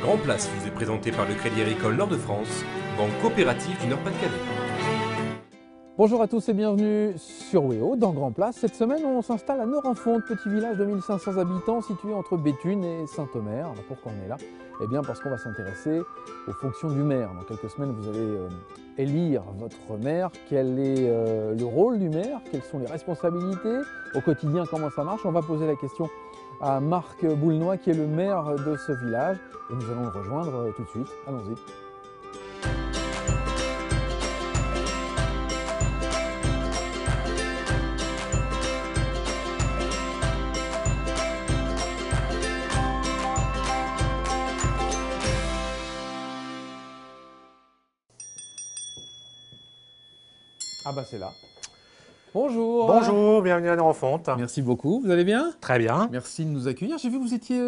Grand Place vous est présenté par le Crédit Agricole Nord-de-France, banque coopérative du Nord-Pas-de-Calais. Bonjour à tous et bienvenue sur WEO dans Grand Place. Cette semaine, on s'installe à Norenfonte, petit village de 1500 habitants situé entre Béthune et Saint-Omer. Alors pourquoi on est là? Eh bien parce qu'on va s'intéresser aux fonctions du maire. Dans quelques semaines, vous allez élire votre maire. Quel est le rôle du maire? Quelles sont les responsabilités? Au quotidien, comment ça marche? On va poser la question à Marc Boulnois qui est le maire de ce village. Et nous allons le rejoindre tout de suite. Allons-y. Ah bah c'est là. Bonjour. Bonjour, bienvenue à Norenfonte. Merci beaucoup, vous allez bien? Très bien. Merci de nous accueillir. J'ai vu que vous étiez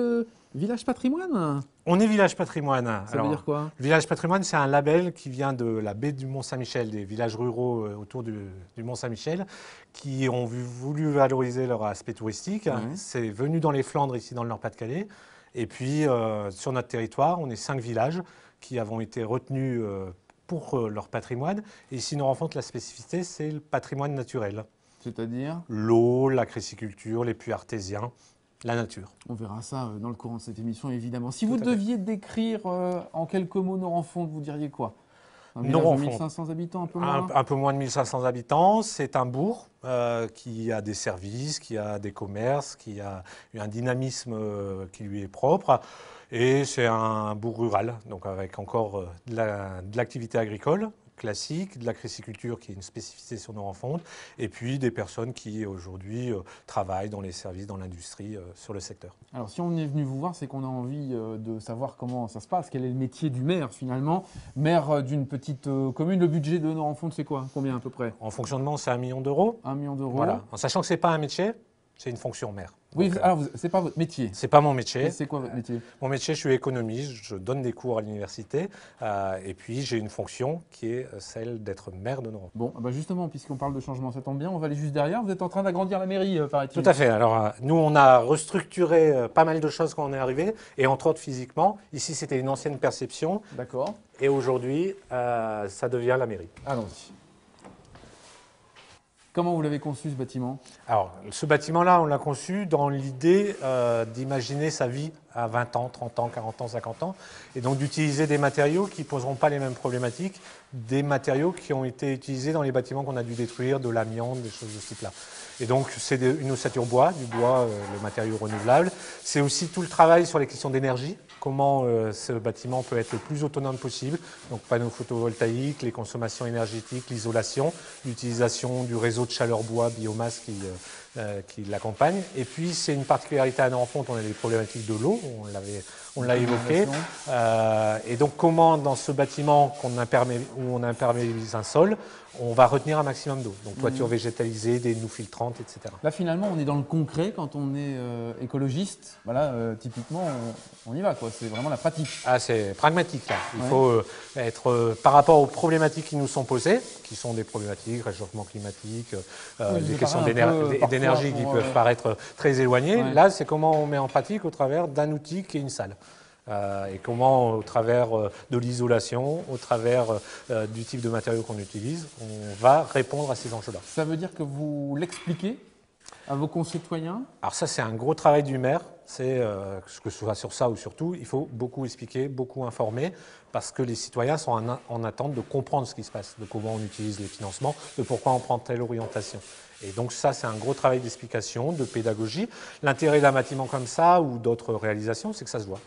Village Patrimoine. On est Village Patrimoine. Ça veut dire quoi? Village Patrimoine, c'est un label qui vient de la baie du Mont-Saint-Michel, des villages ruraux autour du Mont-Saint-Michel, qui ont voulu valoriser leur aspect touristique. C'est venu dans les Flandres, ici dans le Nord-Pas-de-Calais. Et puis, sur notre territoire, on est 5 villages qui avons été retenus pour leur patrimoine. Et ici, Norenfonte, la spécificité, c'est le patrimoine naturel. C'est-à-dire? L'eau, l'acréciculture, les puits artésiens, la nature. On verra ça dans le courant de cette émission, évidemment. Si vous deviez décrire en quelques mots Norenfonte, vous diriez quoi? Un village de 1500 habitants, un peu moins? Un peu moins de 1500 habitants. C'est un bourg qui a des services, qui a des commerces, qui a un dynamisme qui lui est propre. Et c'est un bourg rural, donc avec encore de l'activité agricole classique, de l'acréciculture qui est une spécificité sur Norenfonte, et puis des personnes qui aujourd'hui travaillent dans les services, dans l'industrie, sur le secteur. Alors si on est venu vous voir, c'est qu'on a envie de savoir comment ça se passe, quel est le métier du maire finalement. Maire d'une petite commune, le budget de Norenfonte c'est quoi? Combien à peu près? En fonctionnement, c'est 1 million d'euros. 1 million d'euros. Voilà. En sachant que ce n'est pas un métier, c'est une fonction maire. Oui, alors c'est pas votre métier. C'est pas mon métier. C'est quoi votre métier? Mon métier, je suis économiste, je donne des cours à l'université et puis j'ai une fonction qui est celle d'être maire de Norenfonte. Bon, bah justement, puisqu'on parle de changement, ça tombe bien, on va aller juste derrière. Vous êtes en train d'agrandir la mairie, paraît-il. Tout à fait. Alors, nous, on a restructuré pas mal de choses quand on est arrivé, et entre autres physiquement. Ici, c'était une ancienne perception. D'accord. Et aujourd'hui, ça devient la mairie. Allons-y. Comment vous l'avez conçu ce bâtiment? Alors, ce bâtiment-là, on l'a conçu dans l'idée d'imaginer sa vie à 20 ans, 30 ans, 40 ans, 50 ans, et donc d'utiliser des matériaux qui ne poseront pas les mêmes problématiques, des matériaux qui ont été utilisés dans les bâtiments qu'on a dû détruire, de l'amiante, des choses de ce type-là. Et donc, c'est une ossature bois, du bois, le matériau renouvelable. C'est aussi tout le travail sur les questions d'énergie, comment ce bâtiment peut être le plus autonome possible. Donc, panneaux photovoltaïques, les consommations énergétiques, l'isolation, l'utilisation du réseau de chaleur bois, biomasse qui l'accompagne. Et puis, c'est une particularité à Norenfonte, on a des problématiques de l'eau, on l'a évoqué. Et donc, comment dans ce bâtiment où on imperméabilise un sol, on va retenir un maximum d'eau. Donc, toiture végétalisée, des noues filtrantes, etc. Là, finalement, on est dans le concret quand on est écologiste. Voilà, typiquement, on y va, quoi. C'est vraiment la pratique. Ah, c'est pragmatique, là. Il faut être, par rapport aux problématiques qui nous sont posées, qui sont des problématiques, réchauffement climatique, des questions d'énergie qui peuvent paraître très éloignées. Là, c'est comment on met en pratique au travers d'un outil qui est une salle. Et comment, au travers de l'isolation, au travers du type de matériaux qu'on utilise, on va répondre à ces enjeux-là. Ça veut dire que vous l'expliquez à vos concitoyens? Alors ça, c'est un gros travail du maire. C'est que ce soit sur ça ou sur tout, il faut beaucoup expliquer, beaucoup informer, parce que les citoyens sont en attente de comprendre ce qui se passe, de comment on utilise les financements, de pourquoi on prend telle orientation. Et donc ça, c'est un gros travail d'explication, de pédagogie. L'intérêt d'un bâtiment comme ça ou d'autres réalisations, c'est que ça se voit.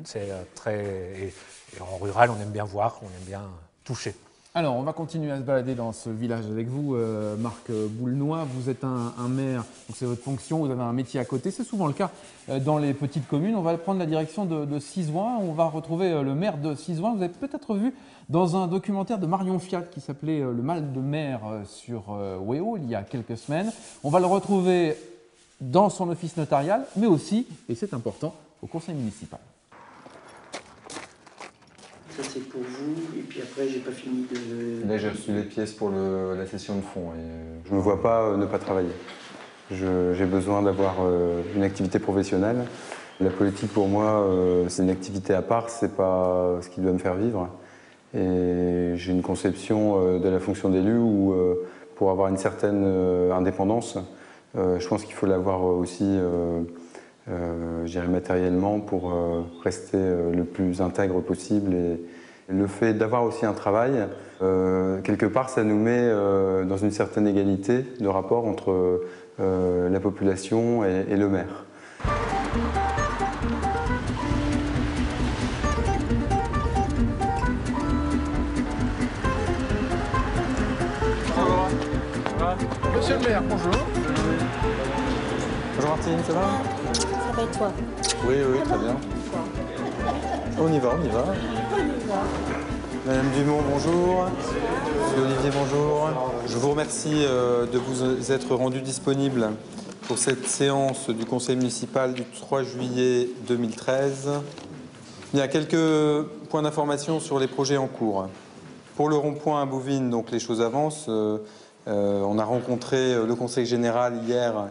C'est et en rural, on aime bien voir, on aime bien toucher. Alors, on va continuer à se balader dans ce village avec vous, Marc Boulnois. Vous êtes un maire, donc c'est votre fonction, vous avez un métier à côté. C'est souvent le cas dans les petites communes. On va prendre la direction de Sizouin. On va retrouver le maire de Sizouin. Vous avez peut-être vu dans un documentaire de Marion Fiat qui s'appelait Le mal de maire sur WEO il y a quelques semaines. On va le retrouver dans son office notarial, mais aussi, et c'est important, au conseil municipal. Ça c'est pour vous, et puis après j'ai pas fini de... Là j'ai reçu les pièces pour la session de fonds et je ne me vois pas ne pas travailler. J'ai besoin d'avoir une activité professionnelle La politique, pour moi, c'est une activité à part, c'est pas ce qui doit me faire vivre. Et j'ai une conception de la fonction d'élu où, pour avoir une certaine indépendance, je pense qu'il faut l'avoir aussi, je dirais matériellement, pour rester le plus intègre possible. Et le fait d'avoir aussi un travail, quelque part, ça nous met dans une certaine égalité de rapport entre la population et le maire. Monsieur le maire, bonjour. Bonjour Martine, ça va? Ça va et toi? Oui, oui, très bien. On y va, on y va. Madame Dumont, bonjour. Monsieur Olivier, bonjour. Je vous remercie de vous être rendu disponible pour cette séance du conseil municipal du 3 juillet 2013. Il y a quelques points d'information sur les projets en cours. Pour le rond-point à Bouvines, donc les choses avancent. On a rencontré le conseil général hier.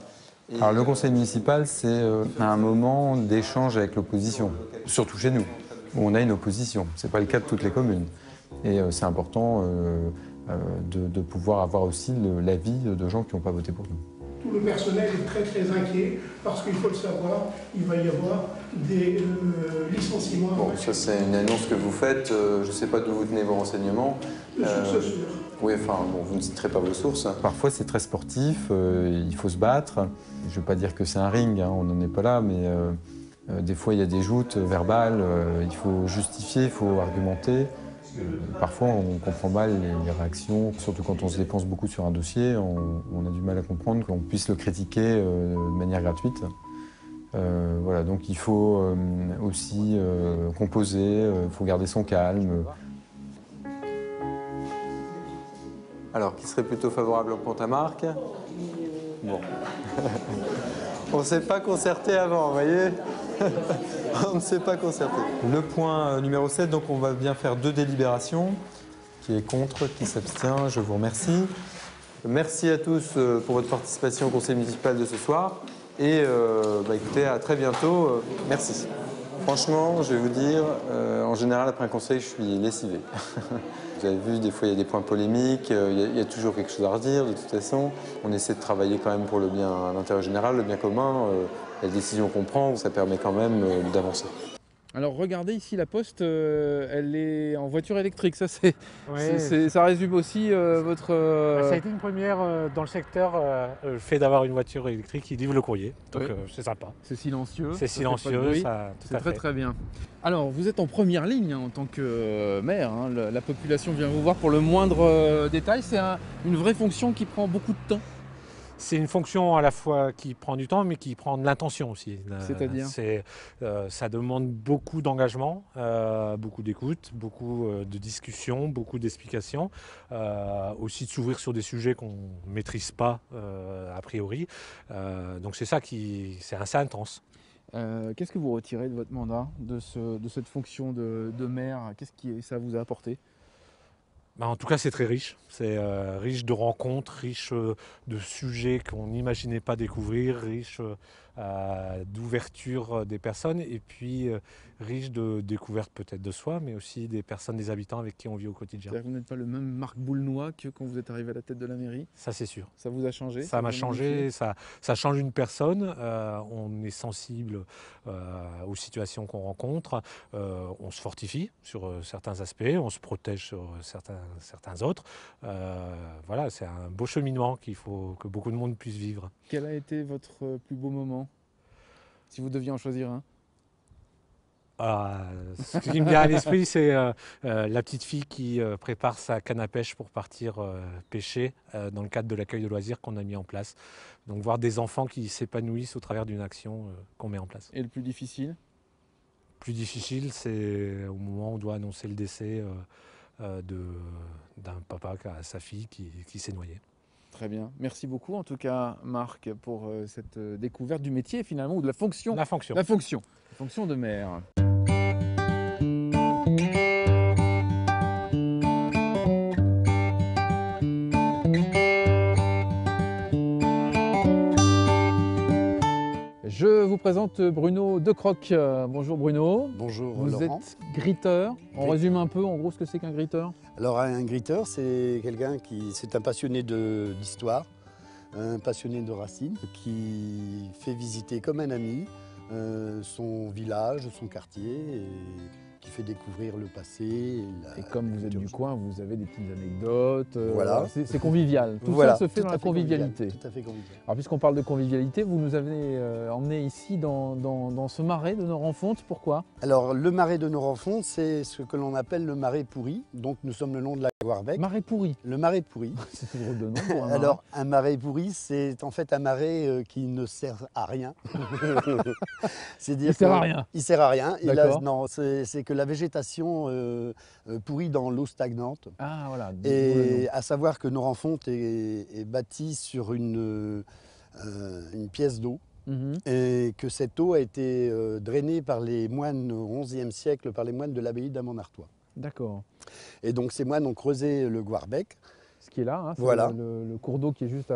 Alors le conseil municipal, c'est un moment d'échange avec l'opposition, surtout chez nous, où on a une opposition. Ce n'est pas le cas de toutes les communes. Et c'est important de pouvoir avoir aussi l'avis de gens qui n'ont pas voté pour nous. Tout le personnel est très très inquiet parce qu'il faut le savoir, il va y avoir des licenciements. Bon, ça c'est une annonce que vous faites, je ne sais pas d'où vous tenez vos renseignements. De sources sûres. Oui, enfin, bon, vous ne citerez pas vos sources. Parfois c'est très sportif, il faut se battre. Je ne veux pas dire que c'est un ring, hein, on n'en est pas là, mais des fois il y a des joutes verbales, il faut justifier, il faut argumenter. Parfois, on comprend mal les réactions, surtout quand on se dépense beaucoup sur un dossier, on a du mal à comprendre qu'on puisse le critiquer de manière gratuite. Voilà, donc il faut aussi composer, il faut garder son calme. Alors, qui serait plutôt favorable au Pont-à-Marc? Bon. On ne s'est pas concerté avant, vous voyez? On ne s'est pas concerté. Le point numéro 7, donc on va bien faire 2 délibérations. Qui est contre, qui s'abstient, je vous remercie. Merci à tous pour votre participation au conseil municipal de ce soir. Et écoutez, à très bientôt. Merci. Franchement, je vais vous dire, en général, après un conseil, je suis lessivé. Vous avez vu, des fois, il y a des points polémiques, il y a toujours quelque chose à redire, de toute façon. On essaie de travailler quand même pour le bien, l'intérêt général, le bien commun. La décision qu'on prend, ça permet quand même d'avancer. Alors regardez ici la poste, elle est en voiture électrique, ça c'est, Oui. ça résume aussi votre... Ça a été une première dans le secteur, le fait d'avoir une voiture électrique qui livre le courrier. Donc Ouais. c'est sympa. C'est silencieux. C'est ça fait pas de silencieux, bruit. ça, tout C'est à très fait. très bien. Alors vous êtes en première ligne hein, en tant que maire, hein. La population vient vous voir pour le moindre détail, c'est une vraie fonction qui prend beaucoup de temps. C'est une fonction à la fois qui prend du temps, mais qui prend de l'intention aussi. C'est-à-dire ça demande beaucoup d'engagement, beaucoup d'écoute, beaucoup de discussions, beaucoup d'explications, aussi de s'ouvrir sur des sujets qu'on ne maîtrise pas a priori. Donc c'est ça c'est assez intense. Qu'est-ce que vous retirez de votre mandat, de cette fonction de maire? Qu'est-ce que ça vous a apporté? En tout cas, c'est très riche. C'est riche de rencontres, riche de sujets qu'on n'imaginait pas découvrir, riche d'ouverture des personnes et puis riche de découvertes peut-être de soi, mais aussi des personnes, des habitants avec qui on vit au quotidien. C'est-à-dire que vous n'êtes pas le même Marc Boulnois que quand vous êtes arrivé à la tête de la mairie? Ça, c'est sûr. Ça vous a changé? Ça m'a vous a changé, modifié ça change une personne, on est sensible aux situations qu'on rencontre, on se fortifie sur certains aspects, on se protège sur certains autres. Voilà, c'est un beau cheminement qu'il faut que beaucoup de monde puisse vivre. Quel a été votre plus beau moment, si vous deviez en choisir un? Ce qui me vient à l'esprit, c'est la petite fille qui prépare sa canne à pêche pour partir pêcher dans le cadre de l'accueil de loisirs qu'on a mis en place. Donc voir des enfants qui s'épanouissent au travers d'une action qu'on met en place. Et le plus difficile? Plus difficile, c'est au moment où on doit annoncer le décès d'un papa qui a sa fille qui s'est noyée. Très bien. Merci beaucoup en tout cas Marc pour cette découverte du métier finalement, ou de la fonction. La fonction. La fonction de maire. Je vous vous présente Bruno Decroc. Bonjour Bruno. Bonjour Vous Laurent. êtes gritteur. On résume un peu en gros ce que c'est qu'un gritteur. Alors un gritteur, c'est quelqu'un c'est un passionné d'histoire, un passionné de racines, qui fait visiter comme un ami son village, son quartier, et qui fait découvrir le passé. Et comme vous êtes du coin, vous avez des petites anecdotes. Voilà. C'est convivial. Tout Voilà, ça se fait dans la convivialité. Tout à fait convivial. Alors puisqu'on parle de convivialité, vous nous avez emmenés ici dans ce marais de Norenfonte. Pourquoi? Alors le marais de Norenfonte, c'est ce que l'on appelle le marais pourri. Donc nous sommes le long de la Goirbec. Marais pourri. Le marais pourri. C'est un drôle de nom pour un marais. Alors un marais pourri, c'est en fait un marais qui ne sert à rien. Il sert à rien. Il sert à rien. D'accord. C'est que la végétation pourrit dans l'eau stagnante. Ah voilà. Et à savoir que Norenfonte est bâtie sur une pièce d'eau. Et que cette eau a été drainée par les moines au XIe siècle, par les moines de l'abbaye d'Amont-Artois. D'accord. Et donc ces moines ont creusé le Goirbec. Ce qui est là, hein, c'est voilà. le cours d'eau qui est juste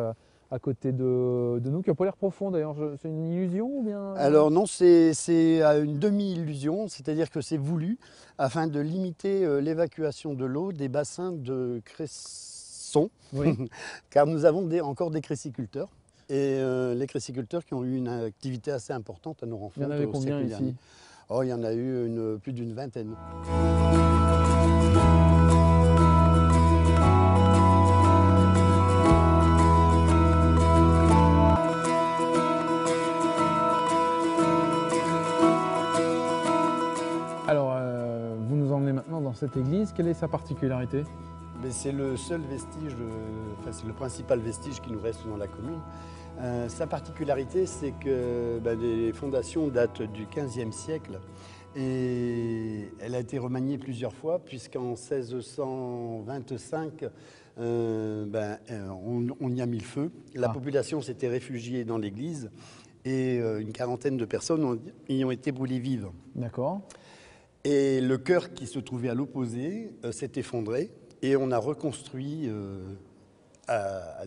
à côté de nous, qui n'a pas l'air profond d'ailleurs. C'est une illusion ou bien? Alors non, c'est une demi-illusion, c'est-à-dire que c'est voulu afin de limiter l'évacuation de l'eau des bassins de Cresson, Oui. car nous avons encore des créciculteurs. Et les créciculteurs qui ont eu une activité assez importante à Norenfonte. Il y en avait combien ici? Oh, il y en a eu plus d'une vingtaine. Alors, vous nous emmenez maintenant dans cette église. Quelle est sa particularité? C'est le seul vestige, c'est le principal vestige qui nous reste dans la commune. Sa particularité, c'est que les fondations datent du XVe siècle et elle a été remaniée plusieurs fois puisqu'en 1625, on y a mis le feu. La population s'était réfugiée dans l'église et une quarantaine de personnes y ont été brûlées vives. D'accord. Et le chœur qui se trouvait à l'opposé s'est effondré et on a reconstruit à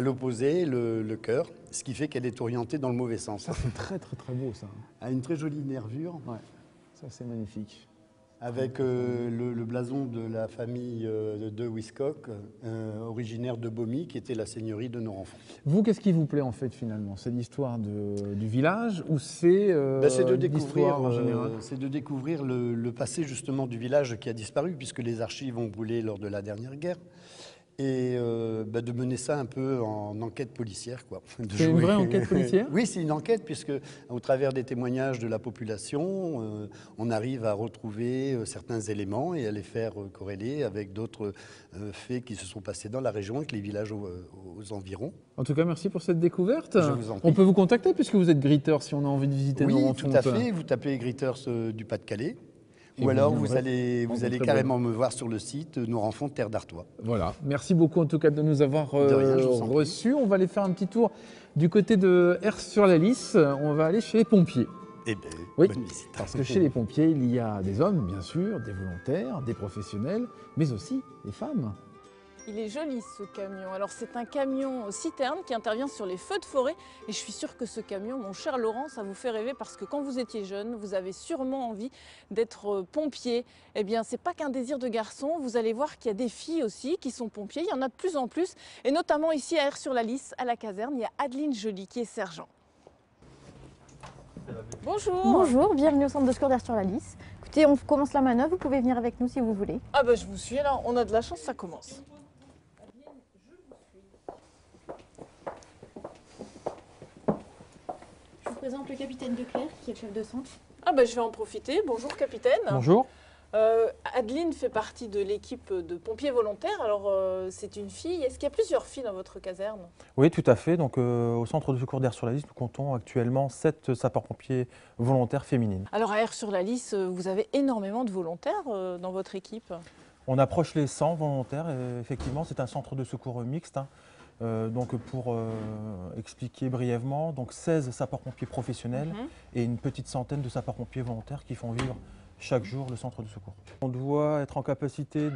l'opposé le chœur, ce qui fait qu'elle est orientée dans le mauvais sens. Ça c'est très très très beau ça. A une très jolie nervure. Ouais, ça c'est magnifique. Avec le blason de la famille de Wiscock, originaire de Bomy, qui était la seigneurie de Norenfonte. Vous, qu'est-ce qui vous plaît en fait finalement? C'est l'histoire du village ou c'est l'histoire en général? C'est de découvrir le passé justement du village qui a disparu, puisque les archives ont brûlé lors de la dernière guerre. Et de mener ça un peu en enquête policière, quoi. C'est une vraie enquête policière? Oui, c'est une enquête, puisque au travers des témoignages de la population, on arrive à retrouver certains éléments et à les faire corréler avec d'autres faits qui se sont passés dans la région, avec les villages aux environs. En tout cas, merci pour cette découverte. Je vous en prie. On peut vous contacter puisque vous êtes gritteur si on a envie de visiter Norenfonte. Oui, tout à fait. Vous tapez Gritters du Pas-de-Calais. Ou alors vous allez carrément me voir sur le site Norenfonte Terre d'Artois. Voilà, merci beaucoup en tout cas de nous avoir reçus. On va aller faire un petit tour du côté de Aire-sur-la-Lys. On va aller chez les pompiers. Eh bien, oui, bonne visite. Parce que chez les pompiers, il y a des hommes, bien sûr, des volontaires, des professionnels, mais aussi des femmes. Il est joli ce camion. Alors c'est un camion citerne qui intervient sur les feux de forêt et je suis sûre que ce camion, mon cher Laurent, ça vous fait rêver parce que quand vous étiez jeune, vous avez sûrement envie d'être pompier. Eh bien c'est pas qu'un désir de garçon, vous allez voir qu'il y a des filles aussi qui sont pompiers, il y en a de plus en plus et notamment ici à Aire-sur-la-Lys, à la caserne, il y a Adeline Joly qui est sergent. Bonjour. Bonjour, bienvenue au centre de secours d'Aire-sur-la-Lys. Écoutez, on commence la manœuvre, vous pouvez venir avec nous si vous voulez. Ah bah je vous suis là, on a de la chance, ça commence. Je vous présente le capitaine Declerc, qui est le chef de centre. Ah bah je vais en profiter. Bonjour capitaine. Bonjour. Adeline fait partie de l'équipe de pompiers volontaires. Alors c'est une fille. Est-ce qu'il y a plusieurs filles dans votre caserne? Oui, tout à fait. Donc au centre de secours d'Aire-sur-la-Lys, nous comptons actuellement 7 sapeurs-pompiers volontaires féminines. Alors à Aire-sur-la-Lys, vous avez énormément de volontaires dans votre équipe? On approche les 100 volontaires. Et effectivement, c'est un centre de secours mixte. Donc pour expliquer brièvement, donc 16 sapeurs-pompiers professionnels et une petite centaine de sapeurs-pompiers volontaires qui font vivre chaque jour le centre de secours. On doit être en capacité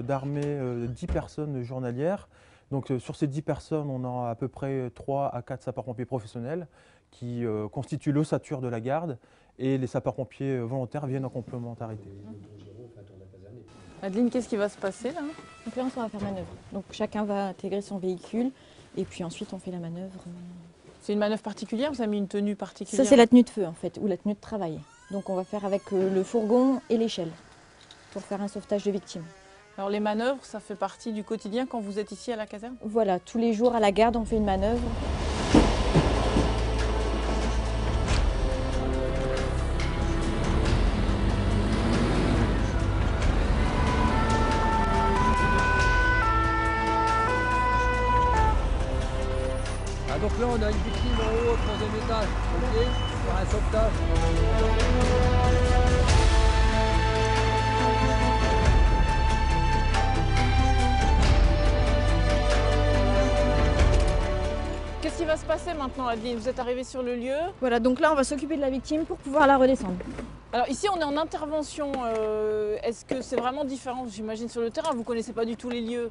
d'armer 10 personnes journalières. Donc sur ces 10 personnes, on a à peu près 3 à 4 sapeurs-pompiers professionnels qui constitue l'ossature de la garde, et les sapeurs-pompiers volontaires viennent en complémentarité. Adeline, qu'est-ce qui va se passer là? Donc là, on va faire manœuvre. Donc chacun va intégrer son véhicule et puis ensuite on fait la manœuvre. C'est une manœuvre particulière? Vous avez mis une tenue particulière? Ça, c'est la tenue de feu en fait, ou la tenue de travail. Donc on va faire avec le fourgon et l'échelle pour faire un sauvetage de victimes. Alors les manœuvres, ça fait partie du quotidien quand vous êtes ici à la caserne? Voilà, tous les jours à la garde, on fait une manœuvre. Donc là, on a une victime en haut, au 3e étage, ok, pour un sauvetage. Qu'est-ce qui va se passer maintenant, Adeline? Vous êtes arrivée sur le lieu. Voilà, donc là, on va s'occuper de la victime pour pouvoir la redescendre. Alors ici, on est en intervention. Est-ce que c'est vraiment différent, j'imagine, sur le terrain? Vous ne connaissez pas du tout les lieux?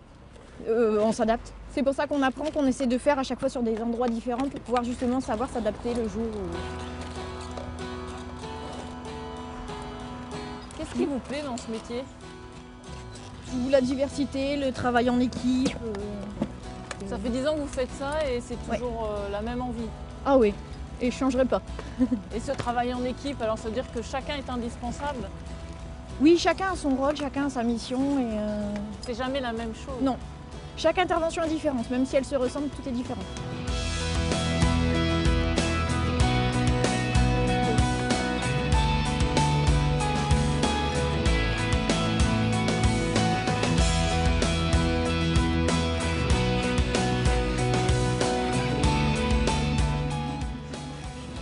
On s'adapte. C'est pour ça qu'on apprend, qu'on essaie de faire à chaque fois sur des endroits différents pour pouvoir justement savoir s'adapter le jour où... Qu'est-ce qui vous plaît dans ce métier? La diversité, le travail en équipe. Ça fait 10 ans que vous faites ça et c'est toujours la même envie? Ah oui, et je ne changerai pas. Et ce travail en équipe, alors ça veut dire que chacun est indispensable? Oui, chacun a son rôle, chacun a sa mission. Et c'est jamais la même chose? Non. Chaque intervention est différente, même si elles se ressemblent, tout est différent.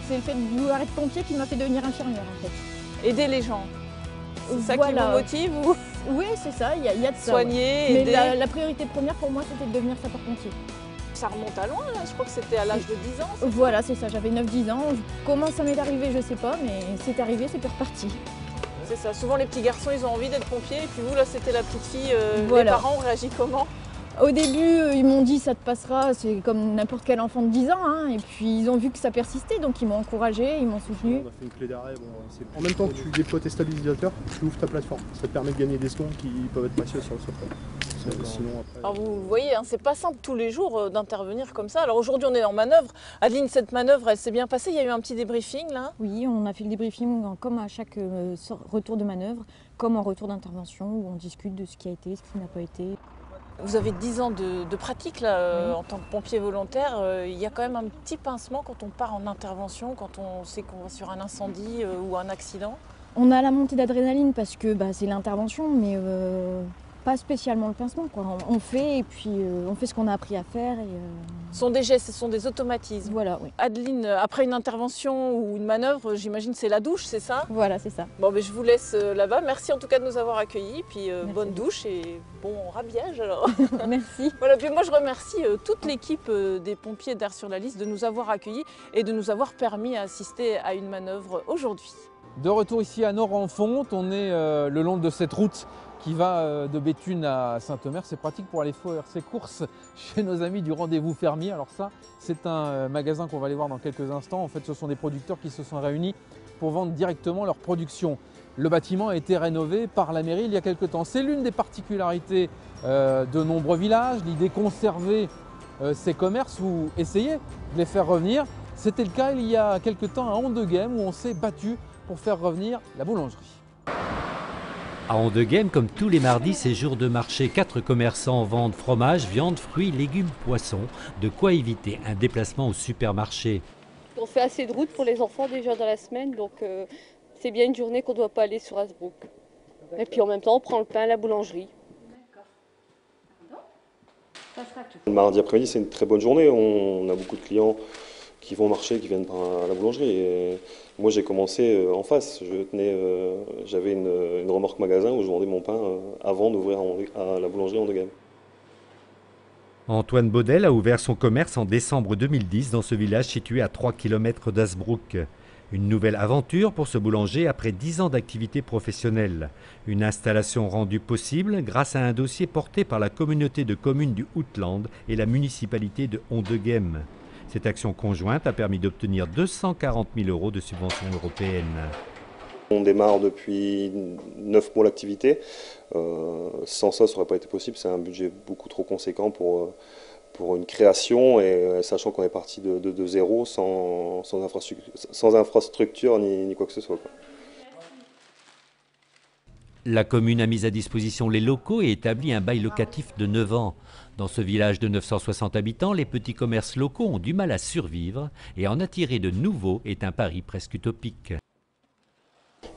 C'est le fait de vouloir être pompier qui m'a fait devenir infirmière en fait. Aider les gens, c'est ça qui vous motive ou... Oui, c'est ça, il y a de ça. Soigner, aider. Mais la priorité première pour moi, c'était de devenir sapeur-pompier. Ça remonte à loin, là. Je crois que c'était à l'âge de 10 ans. Voilà, c'est ça, j'avais 9-10 ans. Comment ça m'est arrivé, je sais pas, mais c'est arrivé, c'était reparti. C'est ça, souvent les petits garçons, ils ont envie d'être pompiers, et puis vous, là, c'était la petite fille. Voilà. Les parents ont réagi comment? Au début, ils m'ont dit ça te passera, c'est comme n'importe quel enfant de 10 ans. Hein. Et puis ils ont vu que ça persistait, donc ils m'ont encouragé, ils m'ont soutenu. On a fait une clé d'arrêt. En même temps que tu déploies tes stabilisateurs, tu ouvres ta plateforme. Ça te permet de gagner des secondes qui peuvent être précieuses sur le sauvetage. Sinon, après... Alors vous voyez, hein, c'est pas simple tous les jours d'intervenir comme ça. Alors aujourd'hui, on est en manœuvre. Adeline, cette manœuvre, elle s'est bien passée? Il y a eu un petit débriefing là? Oui, on a fait le débriefing comme à chaque retour de manœuvre, comme en retour d'intervention, où on discute de ce qui a été, ce qui n'a pas été. Vous avez 10 ans de pratique là, oui. En tant que pompier volontaire. Il y a quand même un petit pincement quand on part en intervention, quand on sait qu'on va sur un incendie ou un accident? On a la montée d'adrénaline parce que c'est l'intervention, mais pas spécialement le pincement, quoi. On fait et puis on fait ce qu'on a appris à faire. Ce sont des gestes, ce sont des automatismes. Voilà, oui. Adeline, après une intervention ou une manœuvre, j'imagine c'est la douche, c'est ça? Voilà, c'est ça. Bon, je vous laisse là-bas. Merci en tout cas de nous avoir accueillis. Puis bonne douche et bon rhabillage alors. Merci. Voilà, puis moi je remercie toute l'équipe des pompiers d'Ars-sur-la-Lys de nous avoir accueillis et de nous avoir permis d'assister à une manœuvre aujourd'hui. De retour ici à Nord-en-Fonte, on est le long de cette route qui va de Béthune à Saint-Omer. C'est pratique pour aller faire ses courses chez nos amis du Rendez-vous Fermier. Alors ça, c'est un magasin qu'on va aller voir dans quelques instants. En fait, ce sont des producteurs qui se sont réunis pour vendre directement leur production. Le bâtiment a été rénové par la mairie il y a quelques temps. C'est l'une des particularités de nombreux villages, l'idée conserver ces commerces ou essayer de les faire revenir. C'était le cas il y a quelques temps à Ondegem où on s'est battu pour faire revenir la boulangerie. À Ondegem, comme tous les mardis, c'est jour de marché. 4 commerçants vendent fromage, viande, fruits, légumes, poissons. De quoi éviter un déplacement au supermarché. On fait assez de route pour les enfants déjà dans la semaine, donc c'est bien une journée qu'on ne doit pas aller sur Hasbrook. Et puis en même temps, on prend le pain à la boulangerie. Le mardi après-midi, c'est une très bonne journée. On a beaucoup de clients qui vont marcher, qui viennent à la boulangerie. Et moi, j'ai commencé en face. J'avais une remorque magasin où je vendais mon pain avant d'ouvrir à la boulangerie Ondegem. Antoine Baudel a ouvert son commerce en décembre 2010 dans ce village situé à 3 km d'Hasbrook. Une nouvelle aventure pour ce boulanger après 10 ans d'activité professionnelle. Une installation rendue possible grâce à un dossier porté par la communauté de communes du Outland et la municipalité de Ondegem. Cette action conjointe a permis d'obtenir 240 000 € de subventions européennes. On démarre depuis 9 mois l'activité. Sans ça n'aurait pas été possible. C'est un budget beaucoup trop conséquent pour une création, et sachant qu'on est parti de zéro, sans infrastructure ni quoi que ce soit, quoi. La commune a mis à disposition les locaux et établi un bail locatif de 9 ans. Dans ce village de 960 habitants, les petits commerces locaux ont du mal à survivre et en attirer de nouveaux est un pari presque utopique.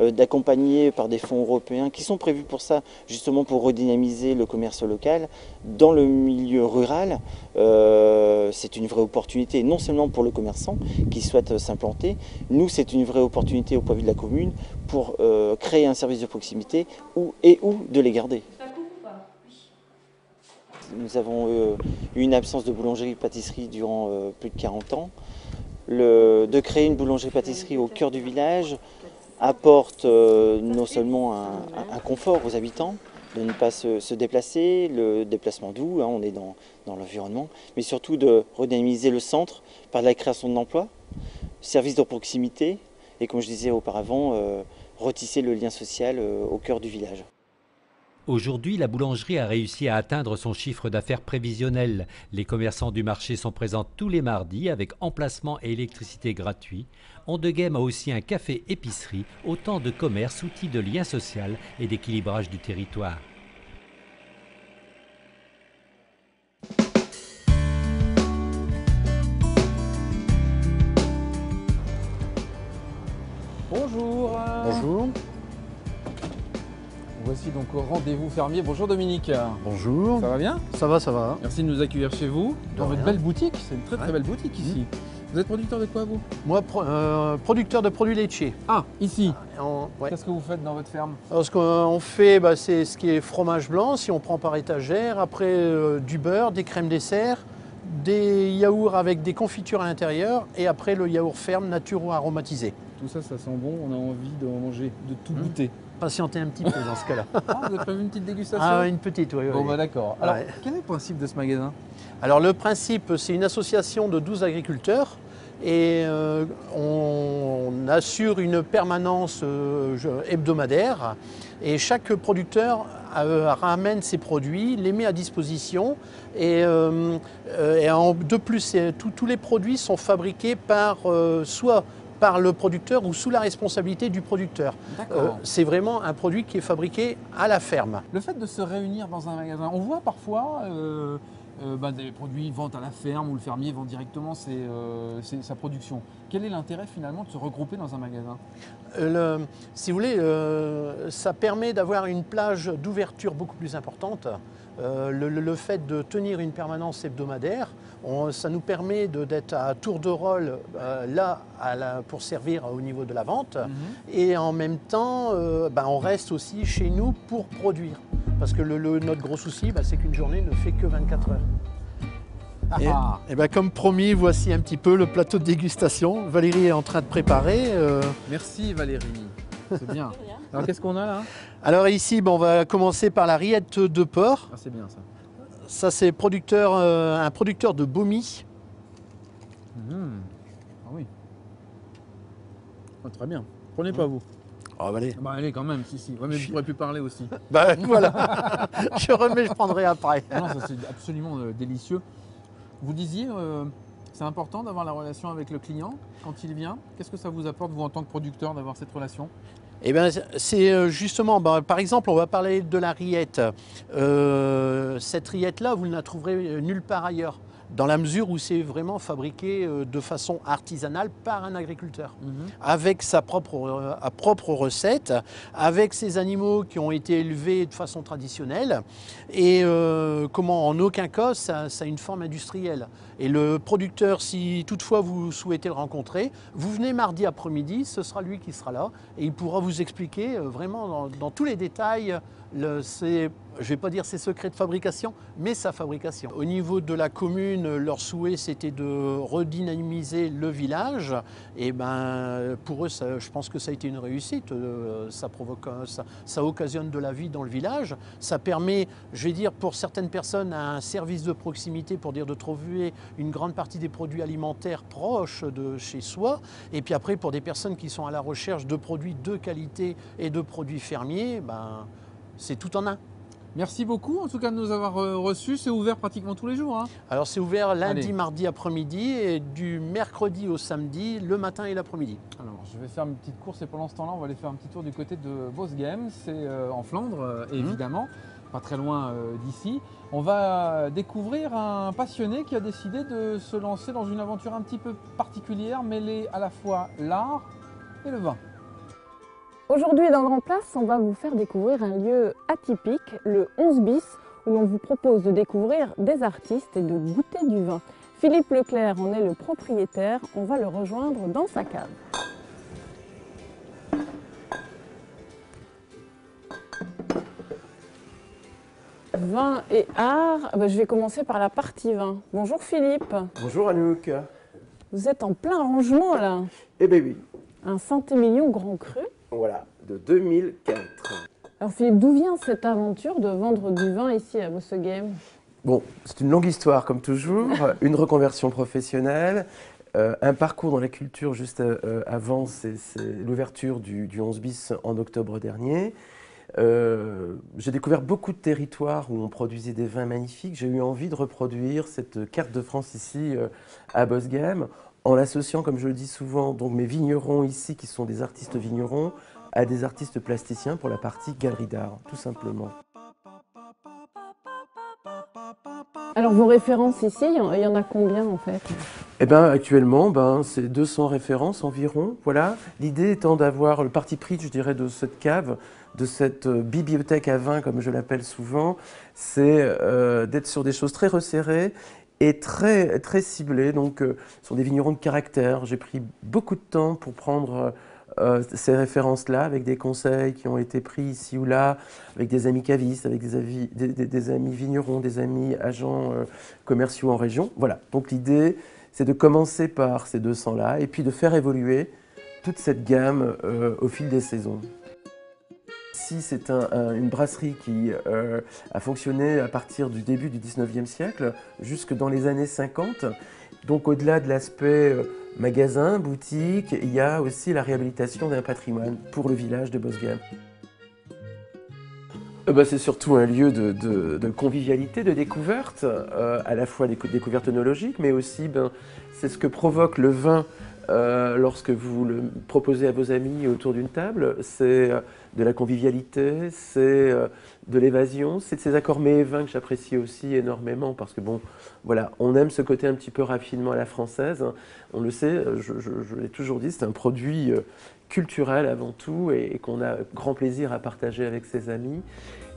D'accompagner par des fonds européens qui sont prévus pour ça, justement pour redynamiser le commerce local dans le milieu rural. C'est une vraie opportunité, non seulement pour le commerçant qui souhaite s'implanter, nous c'est une vraie opportunité au point de vue de la commune pour créer un service de proximité ou de les garder. Nous avons eu une absence de boulangerie-pâtisserie durant plus de 40 ans. De créer une boulangerie-pâtisserie au cœur du village apporte non seulement un confort aux habitants, de ne pas se déplacer, le déplacement doux, on est dans l'environnement, mais surtout de redynamiser le centre par la création d'emplois, services de proximité et, comme je disais auparavant, retisser le lien social au cœur du village. Aujourd'hui, la boulangerie a réussi à atteindre son chiffre d'affaires prévisionnel. Les commerçants du marché sont présents tous les mardis avec emplacement et électricité gratuits. Ondegem a aussi un café-épicerie, autant de commerces, outils de lien social et d'équilibrage du territoire. Bonjour. Bonjour. Voici donc au rendez-vous fermier. Bonjour Dominique. Bonjour. Ça va bien? Ça va, ça va. Merci de nous accueillir chez vous, dans votre belle boutique. C'est une très belle boutique ici. Vous êtes producteur de quoi, vous? Moi, producteur de produits laitiers. Ah, ici. Ouais. Qu'est-ce que vous faites dans votre ferme? Alors, ce qu'on fait, c'est ce qui est fromage blanc, si on prend par étagère, après du beurre, des crèmes dessert, des yaourts avec des confitures à l'intérieur, et après le yaourt ferme nature ou aromatisé. Tout ça, ça sent bon, on a envie de manger, de tout goûter. Patienter un petit peu dans ce cas-là. Ah, vous avez prévu une petite dégustation? Ah, une petite, oui. Bon, bah d'accord. Alors, Ouais. quel est le principe de ce magasin? Alors, le principe, c'est une association de 12 agriculteurs et on assure une permanence hebdomadaire et chaque producteur ramène ses produits, les met à disposition et de plus, tous les produits sont fabriqués par soit par le producteur ou sous la responsabilité du producteur. C'est vraiment un produit qui est fabriqué à la ferme. Le fait de se réunir dans un magasin, on voit parfois des produits vendent à la ferme où le fermier vend directement sa production. Quel est l'intérêt finalement de se regrouper dans un magasin? Si vous voulez, ça permet d'avoir une plage d'ouverture beaucoup plus importante. Le fait de tenir une permanence hebdomadaire, ça nous permet d'être à tour de rôle pour servir au niveau de la vente. Et en même temps, on reste aussi chez nous pour produire. Parce que notre gros souci, c'est qu'une journée ne fait que 24 heures. Et comme promis, voici un petit peu le plateau de dégustation. Valérie est en train de préparer. Merci Valérie, c'est bien. Alors qu'est-ce qu'on a là? Alors ici, on va commencer par la rillette de porc. Ah, c'est bien ça. Ça, c'est un producteur de Bomy. Ah oui. Oh, très bien. Prenez pas vous. Oh, allez. Allez quand même, si. Ouais, mais je pourrais plus parler aussi. Voilà. je prendrai après. Non, ça c'est absolument délicieux. Vous disiez, c'est important d'avoir la relation avec le client quand il vient. Qu'est-ce que ça vous apporte, vous, en tant que producteur, d'avoir cette relation? Eh bien, c'est justement, par exemple, on va parler de la rillette. Cette rillette-là, vous ne la trouverez nulle part ailleurs, dans la mesure où c'est vraiment fabriqué de façon artisanale par un agriculteur, avec sa propre recette, avec ses animaux qui ont été élevés de façon traditionnelle, et en aucun cas, ça a une forme industrielle. Et le producteur, si toutefois vous souhaitez le rencontrer, vous venez mardi après-midi, ce sera lui qui sera là, et il pourra vous expliquer vraiment dans tous les détails Je ne vais pas dire ses secrets de fabrication, mais sa fabrication. Au niveau de la commune, leur souhait c'était de redynamiser le village. Et ben, pour eux, je pense que ça a été une réussite. Ça occasionne de la vie dans le village. Ça permet, je vais dire, pour certaines personnes, un service de proximité pour dire de trouver une grande partie des produits alimentaires proches de chez soi. Et puis après, pour des personnes qui sont à la recherche de produits de qualité et de produits fermiers, ben, c'est tout en un. Merci beaucoup en tout cas de nous avoir reçus. C'est ouvert pratiquement tous les jours. Hein. Alors c'est ouvert lundi, mardi après-midi et du mercredi au samedi, le matin et l'après-midi. Alors je vais faire une petite course et pendant ce temps-là, on va aller faire un petit tour du côté de Bosgem. C'est en Flandre évidemment, pas très loin d'ici. On va découvrir un passionné qui a décidé de se lancer dans une aventure un petit peu particulière, mêler à la fois l'art et le vin. Aujourd'hui dans Grand Place, on va vous faire découvrir un lieu atypique, le 11 bis, où l'on vous propose de découvrir des artistes et de goûter du vin. Philippe Leclerc en est le propriétaire, on va le rejoindre dans sa cave. Vin et art, je vais commencer par la partie vin. Bonjour Philippe. Bonjour Anouk. Vous êtes en plein rangement là. Eh bien oui. Un Saint-Émilion Grand Cru. Voilà, de 2004. Alors Philippe, d'où vient cette aventure de vendre du vin ici à Bosgem? Bon, c'est une longue histoire comme toujours, une reconversion professionnelle, un parcours dans la culture juste avant, c'est l'ouverture du 11 bis en octobre dernier. J'ai découvert beaucoup de territoires où on produisait des vins magnifiques. J'ai eu envie de reproduire cette carte de France ici à Bosgem, en l'associant, comme je le dis souvent, donc mes vignerons ici, qui sont des artistes vignerons, à des artistes plasticiens pour la partie galerie d'art, tout simplement. Alors vos références ici, il y en a combien en fait? Eh bien actuellement, c'est 200 références environ, voilà. L'idée étant d'avoir le parti pris, je dirais, de cette cave, de cette bibliothèque à vin, comme je l'appelle souvent, c'est d'être sur des choses très resserrées, et très, très ciblés, donc ce sont des vignerons de caractère. J'ai pris beaucoup de temps pour prendre ces références-là, avec des conseils qui ont été pris ici ou là, avec des amis cavistes, avec des amis vignerons, des amis agents commerciaux en région. Voilà, donc l'idée, c'est de commencer par ces 200-là, et puis de faire évoluer toute cette gamme au fil des saisons. Ici, c'est une brasserie qui a fonctionné à partir du début du 19e siècle, jusque dans les années 50. Donc au-delà de l'aspect magasin, boutique, il y a aussi la réhabilitation d'un patrimoine pour le village de Bosgem. C'est surtout un lieu de convivialité, de découverte, à la fois des découvertes œnologiques, mais aussi c'est ce que provoque le vin lorsque vous le proposez à vos amis autour d'une table. C'est de la convivialité, c'est de l'évasion, c'est de ces accords mets et vins que j'apprécie aussi énormément parce que bon, voilà, on aime ce côté un petit peu raffinement à la française. On le sait, je l'ai toujours dit, c'est un produit culturel avant tout et qu'on a grand plaisir à partager avec ses amis.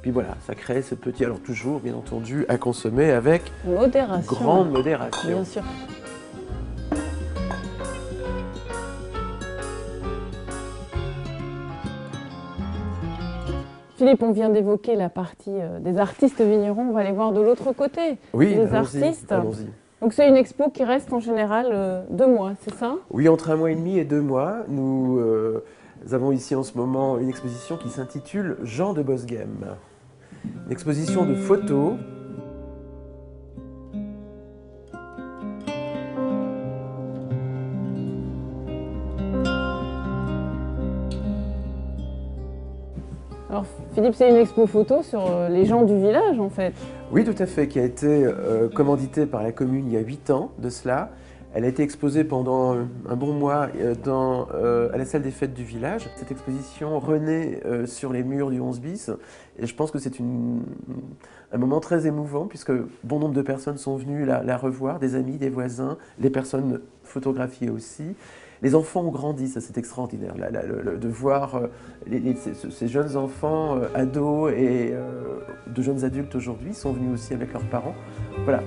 Puis voilà, ça crée ce petit, alors toujours bien entendu à consommer avec modération. Grande modération. Bien sûr. Philippe, on vient d'évoquer la partie des artistes vignerons, on va aller voir de l'autre côté. Oui, les artistes. Allons-y. Donc c'est une expo qui reste en général 2 mois, c'est ça? Oui, entre 1 mois et demi et 2 mois. Nous avons ici en ce moment une exposition qui s'intitule Jean de Bosgem. Une exposition de photos. Alors Philippe, c'est une expo photo sur les gens du village en fait. Oui, tout à fait, qui a été commanditée par la commune il y a 8 ans de cela. Elle a été exposée pendant un bon mois à la salle des fêtes du village. Cette exposition renaît sur les murs du 11 bis et je pense que c'est un moment très émouvant puisque bon nombre de personnes sont venues la revoir, des amis, des voisins, les personnes photographiées aussi. Les enfants ont grandi, ça c'est extraordinaire, de voir ces jeunes enfants, ados et de jeunes adultes aujourd'hui sont venus aussi avec leurs parents. Voilà.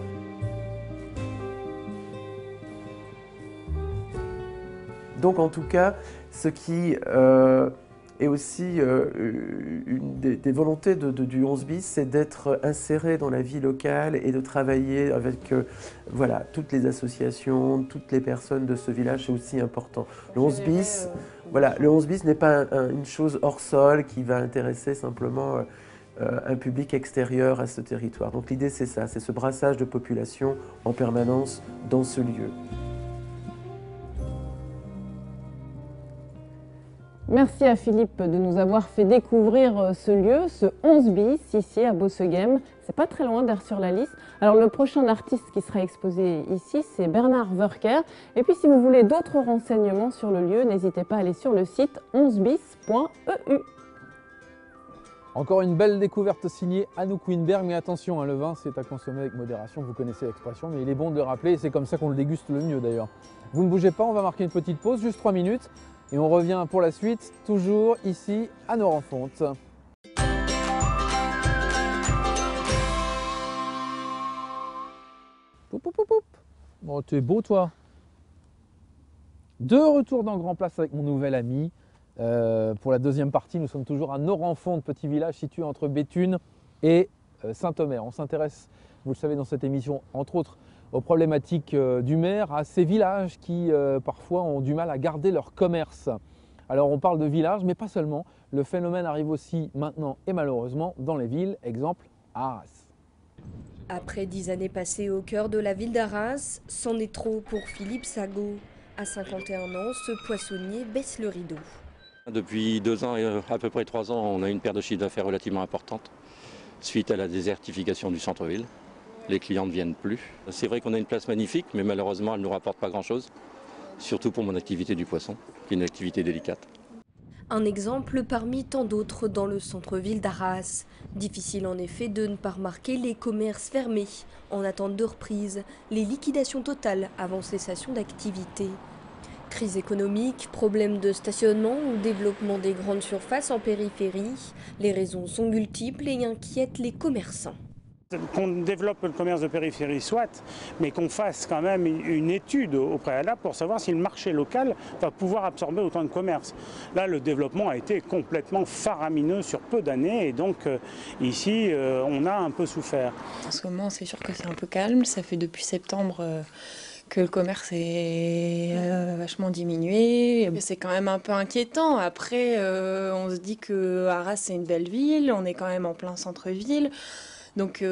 Donc en tout cas, ce qui Et aussi, une des volontés du 11 bis, c'est d'être inséré dans la vie locale et de travailler avec voilà, toutes les associations, toutes les personnes de ce village, c'est aussi important. Le 11 bis, voilà, le 11 bis n'est pas une chose hors sol qui va intéresser simplement un public extérieur à ce territoire. Donc l'idée, c'est ça, c'est ce brassage de population en permanence dans ce lieu. Merci à Philippe de nous avoir fait découvrir ce lieu, ce 11 bis, ici à Bosseghem. C'est pas très loin d'Aire-sur-la-Lys. Alors le prochain artiste qui sera exposé ici, c'est Bernard Wörker. Et puis si vous voulez d'autres renseignements sur le lieu, n'hésitez pas à aller sur le site 11bis.eu. Encore une belle découverte signée Anouk Winberg, mais attention, hein, le vin c'est à consommer avec modération, vous connaissez l'expression, mais il est bon de le rappeler et c'est comme ça qu'on le déguste le mieux d'ailleurs. Vous ne bougez pas, on va marquer une petite pause, juste 3 minutes, et on revient pour la suite, toujours ici à Norenfonte. Poup, poup, poup, poup. Bon, t'es beau toi. De retour dans Grand Place avec mon nouvel ami. Pour la deuxième partie, nous sommes toujours à Norenfonte, petit village situé entre Béthune et Saint-Omer. On s'intéresse, vous le savez dans cette émission, entre autres aux problématiques du maire, à ces villages qui parfois ont du mal à garder leur commerce. Alors on parle de villages, mais pas seulement. Le phénomène arrive aussi maintenant et malheureusement dans les villes, exemple à Arras. Après 10 années passées au cœur de la ville d'Arras, c'en est trop pour Philippe Sagot. À 51 ans, ce poissonnier baisse le rideau. Depuis 2 ans et à peu près 3 ans, on a une perte de chiffre d'affaires relativement importante suite à la désertification du centre-ville. Les clients ne viennent plus. C'est vrai qu'on a une place magnifique, mais malheureusement, elle ne nous rapporte pas grand-chose, surtout pour mon activité du poisson, qui est une activité délicate. Un exemple parmi tant d'autres dans le centre-ville d'Arras. Difficile en effet de ne pas remarquer les commerces fermés, en attente de reprise, les liquidations totales avant cessation d'activité. Crise économique, problèmes de stationnement ou développement des grandes surfaces en périphérie, les raisons sont multiples et inquiètent les commerçants. Qu'on développe le commerce de périphérie, soit, mais qu'on fasse quand même une étude au préalable pour savoir si le marché local va pouvoir absorber autant de commerce. Là, le développement a été complètement faramineux sur peu d'années et donc ici, on a un peu souffert. En ce moment, c'est sûr que c'est un peu calme. Ça fait depuis septembre que le commerce est vachement diminué. C'est quand même un peu inquiétant. Après, on se dit que Arras, c'est une belle ville, on est quand même en plein centre-ville. Donc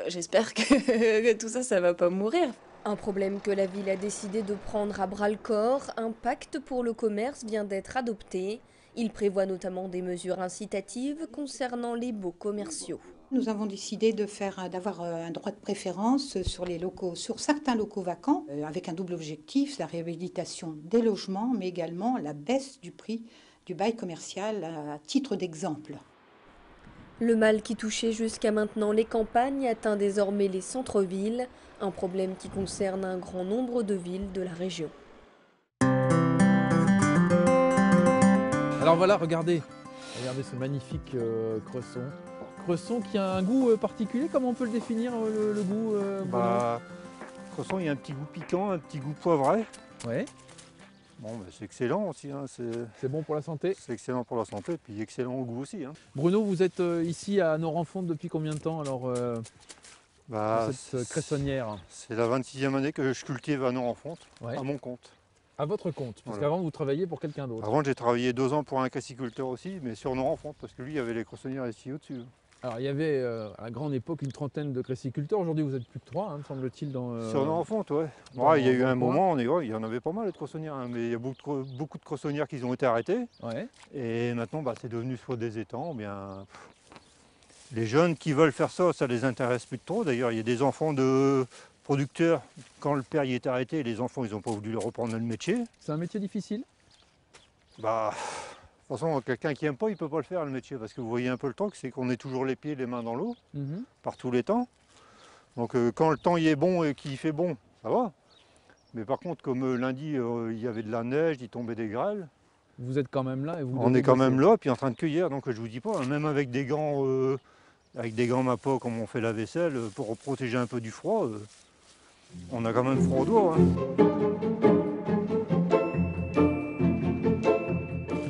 j'espère que tout ça, ça va pas mourir. Un problème que la ville a décidé de prendre à bras-le-corps, un pacte pour le commerce vient d'être adopté. Il prévoit notamment des mesures incitatives concernant les baux commerciaux. Nous avons décidé d'avoir un droit de préférence sur les locaux, sur certains locaux vacants, avec un double objectif, la réhabilitation des logements, mais également la baisse du prix du bail commercial à titre d'exemple. Le mal qui touchait jusqu'à maintenant les campagnes atteint désormais les centres-villes, un problème qui concerne un grand nombre de villes de la région. Alors voilà, regardez ce magnifique cresson. Cresson qui a un goût particulier, comment on peut le définir, le goût Cresson, il y a un petit goût piquant, un petit goût poivré. Ouais. Bon, c'est excellent aussi. Hein. C'est bon pour la santé. C'est excellent pour la santé, puis excellent au goût aussi. Hein. Bruno, vous êtes ici à Norenfonte depuis combien de temps alors dans cette cressonnière? C'est la 26e année que je cultive à Norenfonte, ouais. À mon compte. À votre compte, parce voilà. qu'avant vous travailliez pour quelqu'un d'autre. Avant j'ai travaillé 2 ans pour un cressiculteur aussi, mais sur Norenfonte, parce que lui il y avait les cressonnières ici au-dessus. Alors il y avait à la grande époque une trentaine de cressiculteurs, aujourd'hui vous êtes plus que 3, hein, me semble-t-il. Sur Norenfonte, ouais. Il y a eu un moment, il y en avait pas mal de cressonnières, hein, mais il y a beaucoup de cressonnières qui ont été arrêtées. Ouais. Et maintenant c'est devenu soit des étangs, bien... Les jeunes qui veulent faire ça, ça les intéresse plus trop. D'ailleurs il y a des enfants de producteurs, quand le père y est arrêté, les enfants ils n'ont pas voulu reprendre le métier. C'est un métier difficile? De toute façon, quelqu'un qui n'aime pas, il ne peut pas le faire le métier, parce que vous voyez un peu le truc, c'est qu'on est toujours les pieds et les mains dans l'eau, par tous les temps. Donc quand le temps y est bon et qu'il fait bon, ça va. Mais par contre, comme lundi, il y avait de la neige, il tombait des grêles. Vous êtes quand même là et vous... On est quand même là, puis en train de cueillir, donc je vous dis pas, même avec des gants Mappa, comme on fait la vaisselle, pour protéger un peu du froid, on a quand même froid au doigt. Hein.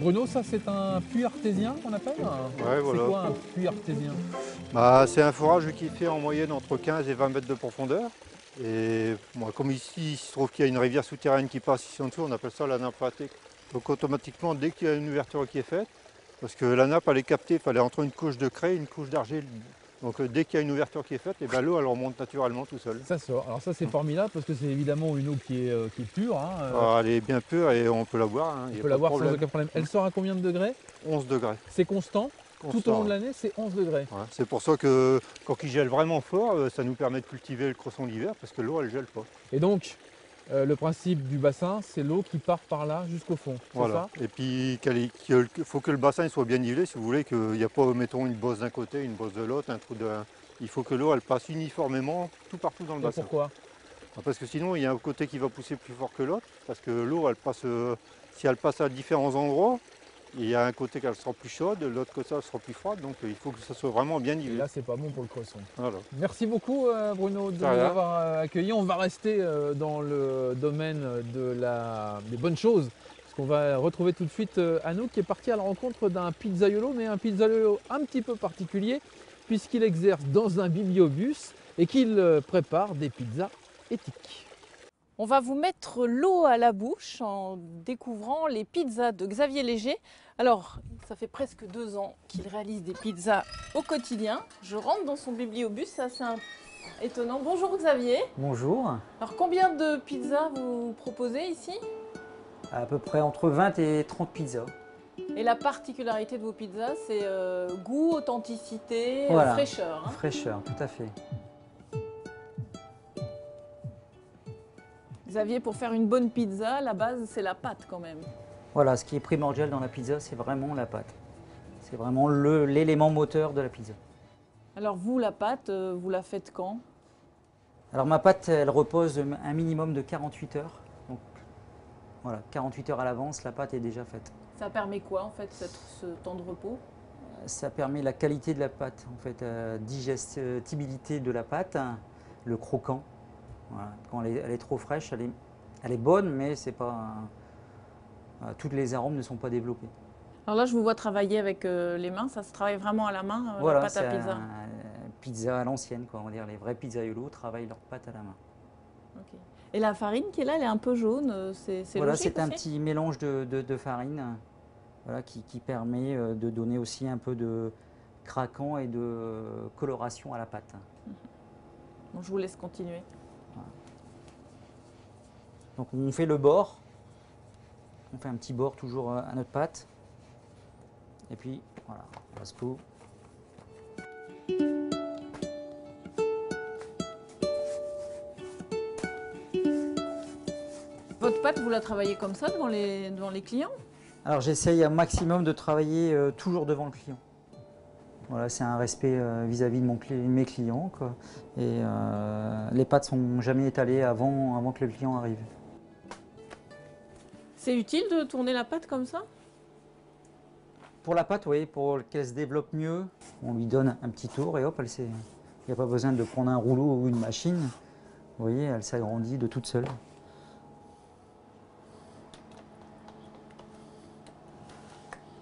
Bruno, ça c'est un puits artésien qu'on appelle? Ouais, voilà. C'est quoi un puits artésien? Bah, c'est un forage qui fait en moyenne entre 15 et 20 mètres de profondeur. Et moi, comme ici, il se trouve qu'il y a une rivière souterraine qui passe ici en dessous, on appelle ça la nappe phréatique. Donc automatiquement, dès qu'il y a une ouverture qui est faite, parce que la nappe, elle est captée, il fallait entre une couche de craie et une couche d'argile. Donc dès qu'il y a une ouverture qui est faite, ben, l'eau elle remonte naturellement tout seul. Ça sort. Alors ça c'est formidable parce que c'est évidemment une eau qui est pure. Hein. Alors, elle est bien pure et on peut la boire. Hein, on peut la boire sans aucun problème. Elle sort à combien de degrés? 11 degrés. C'est constant? Tout au long de l'année, c'est 11 degrés. Ouais, c'est pour ça que quand il gèle vraiment fort, ça nous permet de cultiver le cresson l'hiver parce que l'eau elle gèle pas. Et donc le principe du bassin, c'est l'eau qui part par là jusqu'au fond. Voilà. Ça et puis il faut que le bassin soit bien nivelé si vous voulez qu'il n'y a pas, mettons, une bosse d'un côté, une bosse de l'autre, un trou de. Il faut que l'eau elle passe uniformément tout partout dans le bassin. Pourquoi? Parce que sinon il y a un côté qui va pousser plus fort que l'autre, parce que l'eau elle passe, si elle passe à différents endroits, il y a un côté qu'elle sera plus chaude, l'autre côté elle sera plus froide, donc il faut que ça soit vraiment bien nivelé. Et là c'est pas bon pour le cresson. Voilà. Merci beaucoup Bruno de nous avoir accueillis. On va rester dans le domaine des bonnes choses. Parce qu'on va retrouver tout de suite Anouk qui est parti à la rencontre d'un pizzaiolo, mais un pizzaiolo un petit peu particulier, puisqu'il exerce dans un bibliobus et qu'il prépare des pizzas éthiques. On va vous mettre l'eau à la bouche en découvrant les pizzas de Xavier Léger. Alors, ça fait presque 2 ans qu'il réalise des pizzas au quotidien. Je rentre dans son bibliobus, c'est assez étonnant. Bonjour Xavier. Bonjour. Alors, combien de pizzas vous proposez ici? À peu près entre 20 et 30 pizzas. Et la particularité de vos pizzas, c'est goût, authenticité, voilà. Fraîcheur. Hein. Fraîcheur, tout à fait. Xavier, pour faire une bonne pizza, la base, c'est la pâte quand même. Voilà, ce qui est primordial dans la pizza, c'est vraiment la pâte. C'est vraiment l'élément moteur de la pizza. Alors vous, la pâte, vous la faites quand? Alors ma pâte, elle repose un minimum de 48 heures. Donc voilà, 48 heures à l'avance, la pâte est déjà faite. Ça permet quoi en fait, ce temps de repos? Ça permet la qualité de la pâte, en fait, la digestibilité de la pâte, le croquant. Voilà. Quand elle est trop fraîche, elle est bonne, mais c'est pas, toutes les arômes ne sont pas développés. Alors là, je vous vois travailler avec les mains, ça se travaille vraiment à la main, voilà, la pâte à pizza. Pizza à l'ancienne, quoi. On va dire les vrais pizzaiolos travaillent leur pâte à la main. Okay. Et la farine qui est là, elle est un peu jaune, c'est voilà, logique c'est un aussi petit mélange de farine voilà, qui permet de donner aussi un peu de craquant et de coloration à la pâte. Bon, je vous laisse continuer. Donc on fait le bord, on fait un petit bord toujours à notre pâte, et puis voilà, on passe tout. Votre pâte, vous la travaillez comme ça devant les clients? Alors j'essaye un maximum de travailler toujours devant le client. Voilà, c'est un respect vis-à-vis de mes clients, quoi. Et les pâtes ne sont jamais étalées avant que le client arrive. C'est utile de tourner la pâte comme ça? Pour la pâte, oui, pour qu'elle se développe mieux, on lui donne un petit tour et hop, il n'y a pas besoin de prendre un rouleau ou une machine. Vous voyez, elle s'agrandit de toute seule.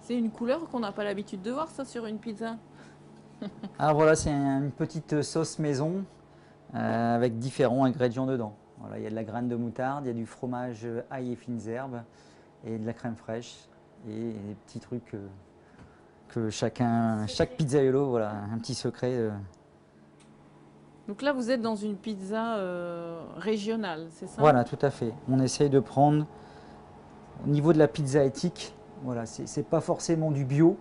C'est une couleur qu'on n'a pas l'habitude de voir ça sur une pizza. Alors voilà, c'est une petite sauce maison avec différents ingrédients dedans. Voilà, il y a de la graine de moutarde, il y a du fromage ail et fines herbes et de la crème fraîche et des petits trucs que chaque pizzaiolo, voilà, un petit secret. Donc là, vous êtes dans une pizza régionale, c'est ça? Voilà, tout à fait. On essaye de prendre, au niveau de la pizza éthique, voilà, c'est pas forcément du bio,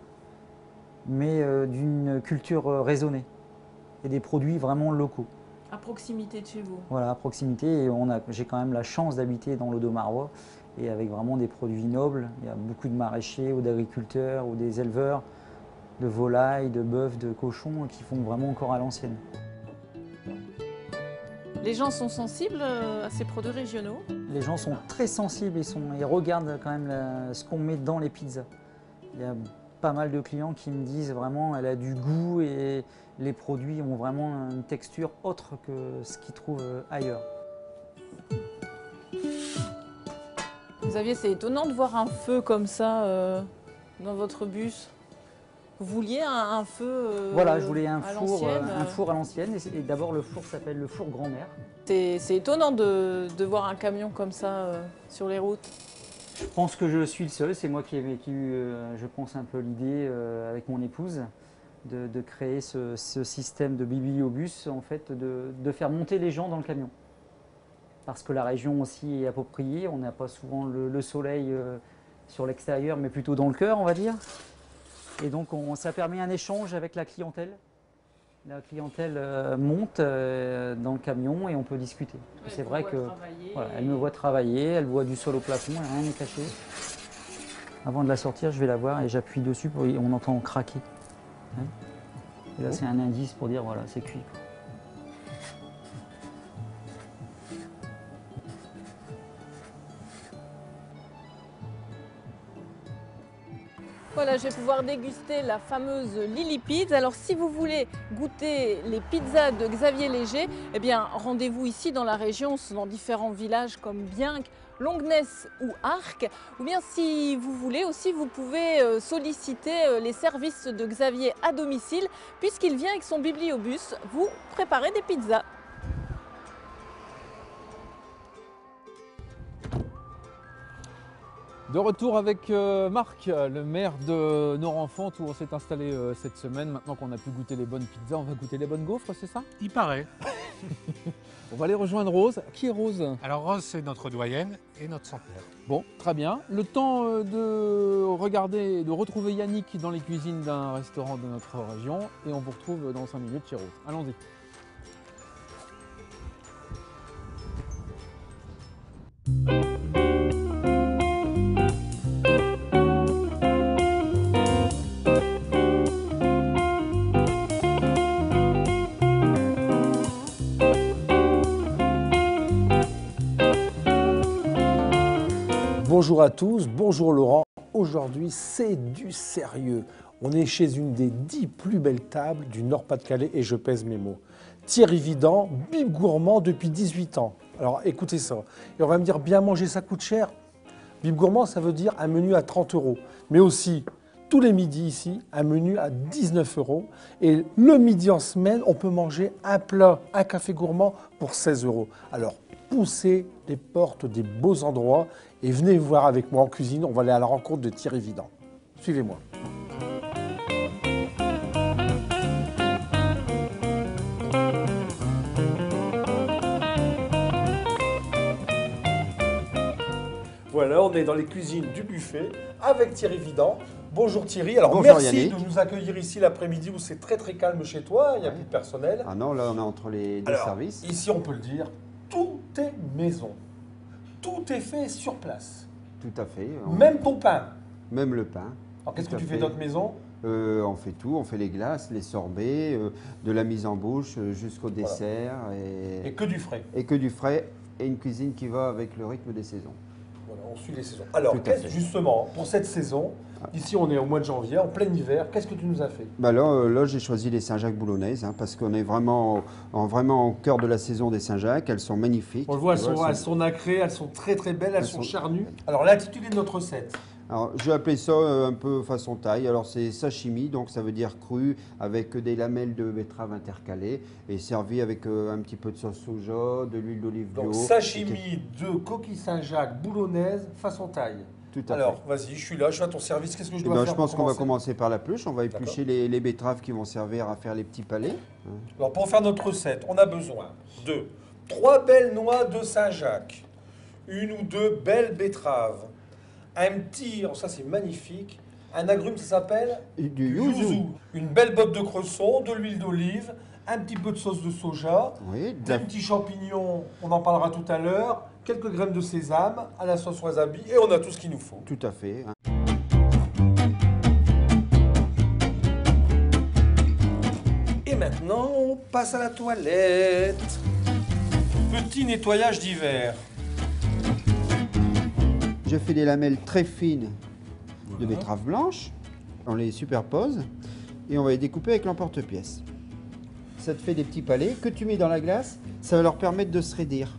mais d'une culture raisonnée et des produits vraiment locaux. À proximité de chez vous? Voilà, à proximité. Et j'ai quand même la chance d'habiter dans l'Audomarois et avec vraiment des produits nobles. Il y a beaucoup de maraîchers ou d'agriculteurs ou des éleveurs de volailles, de bœufs, de cochons qui font vraiment encore à l'ancienne. Les gens sont sensibles à ces produits régionaux? Les gens sont très sensibles, ils regardent quand même ce qu'on met dans les pizzas. Il y a pas mal de clients qui me disent vraiment elle a du goût et les produits ont vraiment une texture autre que ce qu'ils trouvent ailleurs. Xavier, c'est étonnant de voir un feu comme ça dans votre bus. Vous vouliez un feu Voilà, je voulais un à four à l'ancienne. Et d'abord, le four s'appelle le four grand-mère. C'est étonnant de voir un camion comme ça sur les routes. Je pense que je suis le seul. C'est moi qui ai eu, je pense, un peu l'idée avec mon épouse de créer ce système de bibliobus, en fait, de faire monter les gens dans le camion. Parce que la région aussi est appropriée. On n'a pas souvent le soleil sur l'extérieur, mais plutôt dans le cœur, on va dire. Et donc, ça permet un échange avec la clientèle. La clientèle monte dans le camion et on peut discuter. Ouais, c'est vrai que voilà, elle me voit travailler, elle voit du sol au plafond, rien n'est caché. Avant de la sortir, je vais la voir et j'appuie dessus, on entend craquer. Hein, et là, c'est un indice pour dire, voilà, c'est cuit. Voilà, je vais pouvoir déguster la fameuse Lily Pizza. Alors si vous voulez goûter les pizzas de Xavier Léger, eh bien rendez-vous ici dans la région, dans différents villages comme Bienque, Longness ou Arques. Ou bien si vous voulez aussi, vous pouvez solliciter les services de Xavier à domicile, puisqu'il vient avec son bibliobus vous préparer des pizzas. De retour avec Marc, le maire de Norenfont, où on s'est installé cette semaine. Maintenant qu'on a pu goûter les bonnes pizzas, on va goûter les bonnes gaufres, c'est ça? Il paraît. On va aller rejoindre Rose. Qui est Rose? Alors Rose, c'est notre doyenne et notre centenaire. Bon, très bien. Le temps de regarder, de retrouver Yannick dans les cuisines d'un restaurant de notre région. Et on vous retrouve dans 5 minutes chez Rose. Allons-y. Bonjour à tous, bonjour Laurent. Aujourd'hui, c'est du sérieux. On est chez une des 10 plus belles tables du Nord-Pas-de-Calais et je pèse mes mots. Thierry Vidant, bib gourmand depuis 18 ans. Alors écoutez ça. Et on va me dire, bien manger, ça coûte cher. Bib gourmand, ça veut dire un menu à 30 €. Mais aussi, tous les midis ici, un menu à 19 €. Et le midi en semaine, on peut manger un plat, un café gourmand pour 16 €. Alors, poussez les portes des beaux endroits et venez voir avec moi en cuisine. On va aller à la rencontre de Thierry Vidant. Suivez-moi. Voilà, on est dans les cuisines du buffet avec Thierry Vidant. Bonjour Thierry. Alors bonjour merci Yannick. de nous accueillir ici l'après-midi où c'est très très calme chez toi, il n'y a plus de personnel. Ah non, là on est entre les deux services. Ici on peut le dire, tout est maison. Tout est fait sur place. Tout à fait. Même ton pain. Même le pain. Alors qu'est-ce que tu fais dans notre maison? On fait tout, on fait les glaces, les sorbets, de la mise en bouche jusqu'au dessert. Et que du frais. Et que du frais, et une cuisine qui va avec le rythme des saisons. Voilà, on suit les saisons. Alors justement, pour cette saison, ici on est au mois de janvier, en plein hiver, qu'est-ce que tu nous as fait? Bah là j'ai choisi les Saint-Jacques boulonnaises, parce qu'on est vraiment au cœur de la saison des Saint-Jacques, elles sont magnifiques. On le voit, elles sont nacrées, elles sont très très belles, elles sont charnues. Alors l'intitulé de notre recette? Alors, je vais appeler ça un peu façon taille. Alors, c'est sashimi, donc ça veut dire cru, avec des lamelles de betterave intercalées et servi avec un petit peu de sauce soja, de l'huile d'olive bio. Donc, sashimi de coquille Saint-Jacques boulonnaise façon taille. Tout à fait. Alors, vas-y, je suis là, je suis à ton service. Qu'est-ce que je dois faire? Je pense qu'on va commencer par l'épluche. On va éplucher les betteraves qui vont servir à faire les petits palets. Alors, pour faire notre recette, on a besoin de 3 belles noix de Saint-Jacques, 1 ou 2 belles betteraves, un petit, ça c'est magnifique, un agrume, ça s'appelle du yuzu. Une belle botte de cresson, de l'huile d'olive, un petit peu de sauce de soja, des petits champignons, on en parlera tout à l'heure, quelques graines de sésame à la sauce wasabi et on a tout ce qu'il nous faut. Tout à fait. Et maintenant, on passe à la toilette. Petit nettoyage d'hiver. Je fais des lamelles très fines de betterave blanche. On les superpose et on va les découper avec l'emporte-pièce. Ça te fait des petits palets que tu mets dans la glace. Ça va leur permettre de se raidir.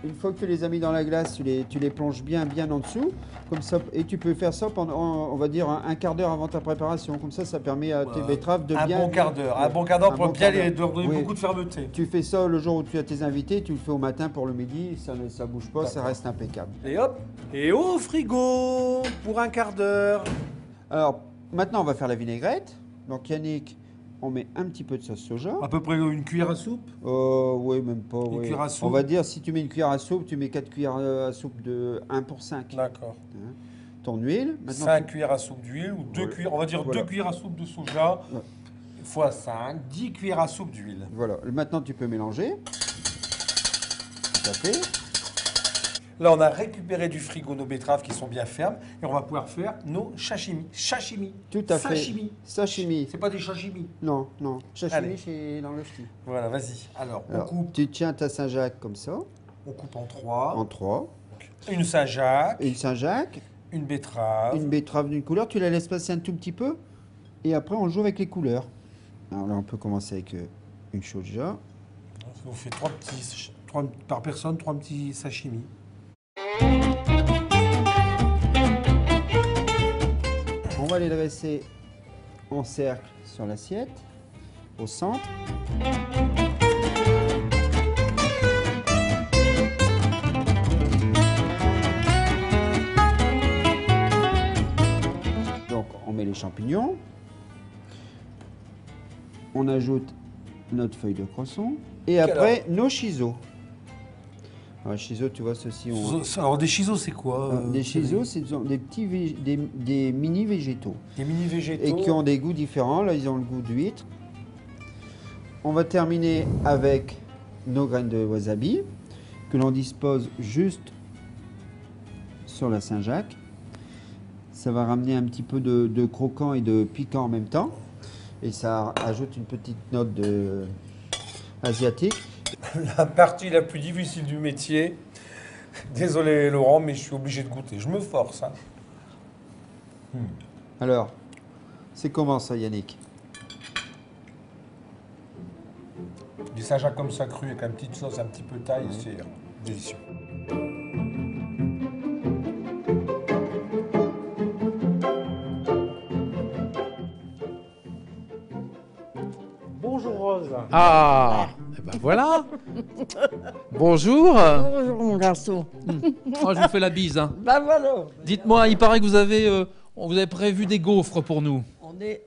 Une fois que tu les as mis dans la glace, tu les plonges bien en dessous Comme ça, et tu peux faire ça pendant, on va dire, un quart d'heure avant ta préparation. Comme ça permet à tes betteraves de bien... Un bon quart d'heure. Un bon quart d'heure pour bien leur donner beaucoup de fermeté. Tu fais ça le jour où tu as tes invités, tu le fais au matin pour le midi, ça ne bouge pas, ça reste impeccable. Et hop, et au frigo pour un quart d'heure. Alors, maintenant, on va faire la vinaigrette. Donc, Yannick, on met un petit peu de sauce soja. À peu près une cuillère à soupe? Oui, même pas. Une cuillère à soupe. On va dire, si tu mets une cuillère à soupe, tu mets 4 cuillères à soupe de 1 pour 5. D'accord. Hein. Ton huile. 5 cuillères à soupe d'huile ou 2 cuillères, on va dire 2 cuillères à soupe de soja x 5, 10 cuillères à soupe d'huile. Voilà. Maintenant, tu peux mélanger. Tout à fait. Là, on a récupéré du frigo nos betteraves qui sont bien fermes et on va pouvoir faire nos sashimi. Sashimi. Tout à fait. Sashimi. C'est pas des sashimi. Non, non. Sashimi, Allez. c'est dans le ch'ti. Voilà, vas-y. Alors, on coupe. Tu tiens ta Saint-Jacques comme ça. On coupe en 3. En 3. Une Saint-Jacques. Une Saint-Jacques. Une betterave. Une betterave d'une couleur. Tu la laisses passer un tout petit peu. Et après, on joue avec les couleurs. Alors là, on peut commencer avec une soja. On fait 3 petits, par personne, 3 petits sashimi. On va les dresser en cercle sur l'assiette, au centre. Donc on met les champignons. On ajoute notre feuille de cresson. Et après, nos chiseaux. Alors, les chiseaux, tu vois, ceux-ci ont... Alors, des chiseaux, c'est quoi Des chiseaux, c'est des petits des mini-végétaux. Des mini-végétaux. Et qui ont des goûts différents. Là, ils ont le goût d'huître. On va terminer avec nos graines de wasabi que l'on dispose juste sur la Saint-Jacques. Ça va ramener un petit peu de croquant et de piquant en même temps. Et ça ajoute une petite note asiatique. La partie la plus difficile du métier. Désolé Laurent, mais je suis obligé de goûter. Je me force. Hein. Alors, c'est comment ça, Yannick? Du Saint-Jacques comme ça cru avec une petite sauce un petit peu taille, c'est délicieux. Bonjour Rose. Ah, eh ben voilà. Bonjour. Bonjour mon garçon. Moi, je vous fais la bise. Hein. Bah voilà. Dites-moi, il paraît que vous avez prévu des gaufres pour nous. On est...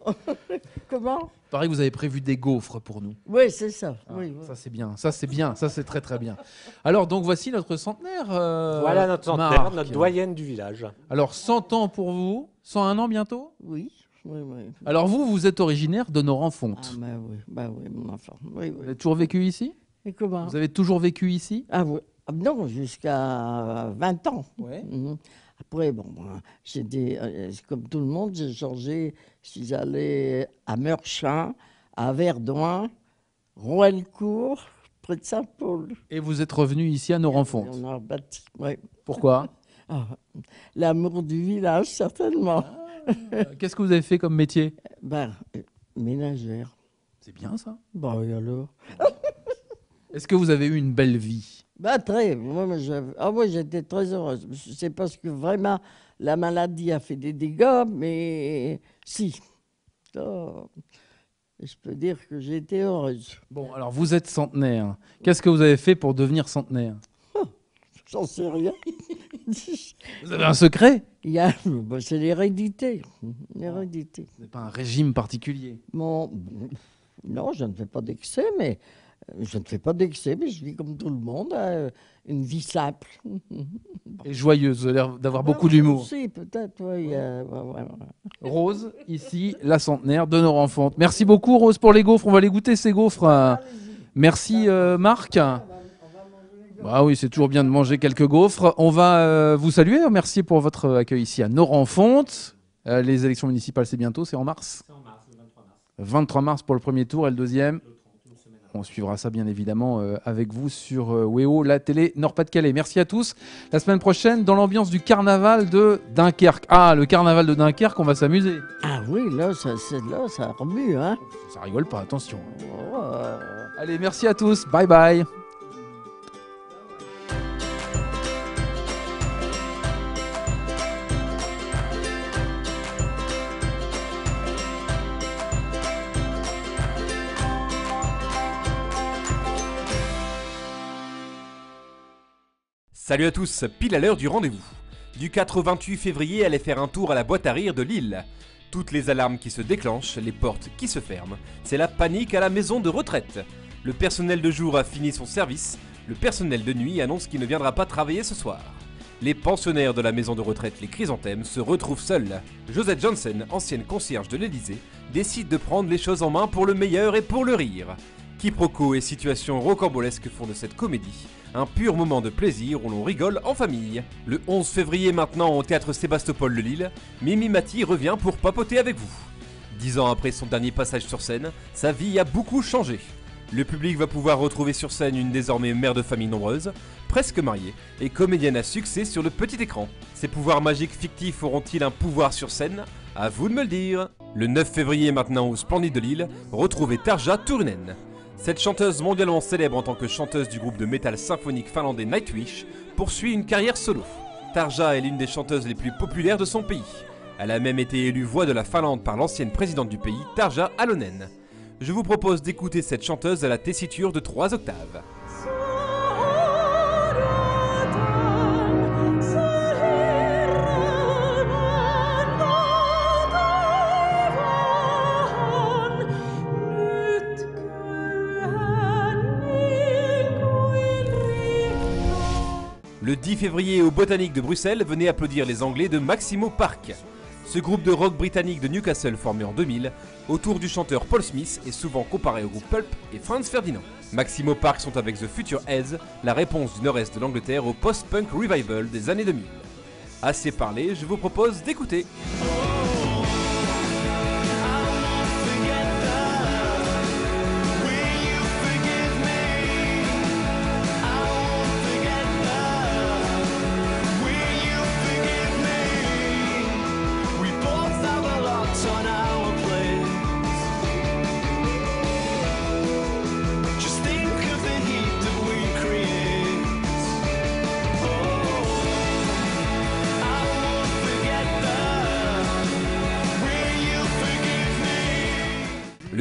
Comment? Il paraît que vous avez prévu des gaufres pour nous. Oui, c'est ça. Ah, oui. Ça c'est bien, ça c'est bien, ça c'est très très bien. Alors donc voici notre centenaire. Voilà notre centenaire, notre doyenne du village. Alors 100 ans pour vous, 101 ans bientôt? Oui. Oui. Alors vous êtes originaire de Norenfonte. Ah bah oui, mon enfant. Oui. Vous avez toujours vécu ici? Et comment? Vous avez toujours vécu ici? Ah oui. Non, jusqu'à 20 ans. Ouais. Après, bon, comme tout le monde, j'ai changé. Je suis allé à Meurchin, à Verdoin, Roelcourt, près de Saint-Paul. Et vous êtes revenu ici à Norenfonte? On a bâti, oui. Pourquoi? L'amour du village, certainement. Qu'est-ce que vous avez fait comme métier? Ménagère. C'est bien ça. Bah oui, alors. Est-ce que vous avez eu une belle vie? Très. Moi, j'étais très heureuse. C'est parce que vraiment, la maladie a fait des dégâts, mais si. Je peux dire que j'ai été heureuse. Bon, alors vous êtes centenaire. Qu'est-ce que vous avez fait pour devenir centenaire? J'en sais rien. Vous avez un secret? C'est l'hérédité. L'hérédité. Ce n'est pas un régime particulier? Non, je ne fais pas d'excès, mais je vis comme tout le monde, une vie simple. Et joyeuse, vous avez l'air d'avoir beaucoup d'humour. Si, peut-être, oui. Rose, ici, la centenaire de Norenfonte. Merci beaucoup, Rose, pour les gaufres. On va les goûter, ces gaufres. Merci, Marc. Ah oui, c'est toujours bien de manger quelques gaufres. On va vous saluer, remercier pour votre accueil ici à Norenfonte. Les élections municipales, c'est bientôt, c'est en mars? C'est en mars, le 23 mars. 23 mars pour le premier tour et le deuxième? On suivra ça bien évidemment avec vous sur WEO, la télé Nord-Pas-de-Calais. Merci à tous. La semaine prochaine, dans l'ambiance du carnaval de Dunkerque. Ah, le carnaval de Dunkerque, on va s'amuser. Ah oui, là, ça remue, hein. Ça rigole pas, attention. Allez, merci à tous. Bye bye. Salut à tous, pile à l'heure du rendez-vous. Du 4 au 28 février, allez faire un tour à la boîte à rire de Lille. Toutes les alarmes qui se déclenchent, les portes qui se ferment. C'est la panique à la maison de retraite. Le personnel de jour a fini son service. Le personnel de nuit annonce qu'il ne viendra pas travailler ce soir. Les pensionnaires de la maison de retraite Les Chrysanthèmes se retrouvent seuls. Josette Johnson, ancienne concierge de l'Elysée, décide de prendre les choses en main pour le meilleur et pour le rire. Quiproquos et situations rocambolesques font de cette comédie un pur moment de plaisir où l'on rigole en famille. Le 11 février maintenant au théâtre Sébastopol de Lille, Mimi Mati revient pour papoter avec vous. 10 ans après son dernier passage sur scène, sa vie a beaucoup changé. Le public va pouvoir retrouver sur scène une désormais mère de famille nombreuse, presque mariée et comédienne à succès sur le petit écran. Ses pouvoirs magiques fictifs auront-ils un pouvoir sur scène? À vous de me le dire. Le 9 février maintenant au Splendide de Lille, retrouvez Tarja Turunen. Cette chanteuse mondialement célèbre en tant que chanteuse du groupe de métal symphonique finlandais Nightwish poursuit une carrière solo. Tarja est l'une des chanteuses les plus populaires de son pays. Elle a même été élue voix de la Finlande par l'ancienne présidente du pays, Tarja Halonen. Je vous propose d'écouter cette chanteuse à la tessiture de 3 octaves. Le 10 février au Botanique de Bruxelles, venez applaudir les Anglais de Maximo Park. Ce groupe de rock britannique de Newcastle formé en 2000, autour du chanteur Paul Smith, est souvent comparé au groupe Pulp et Franz Ferdinand. Maximo Park sont avec The Future Heads, la réponse du nord-est de l'Angleterre au post-punk revival des années 2000. Assez parlé, je vous propose d'écouter.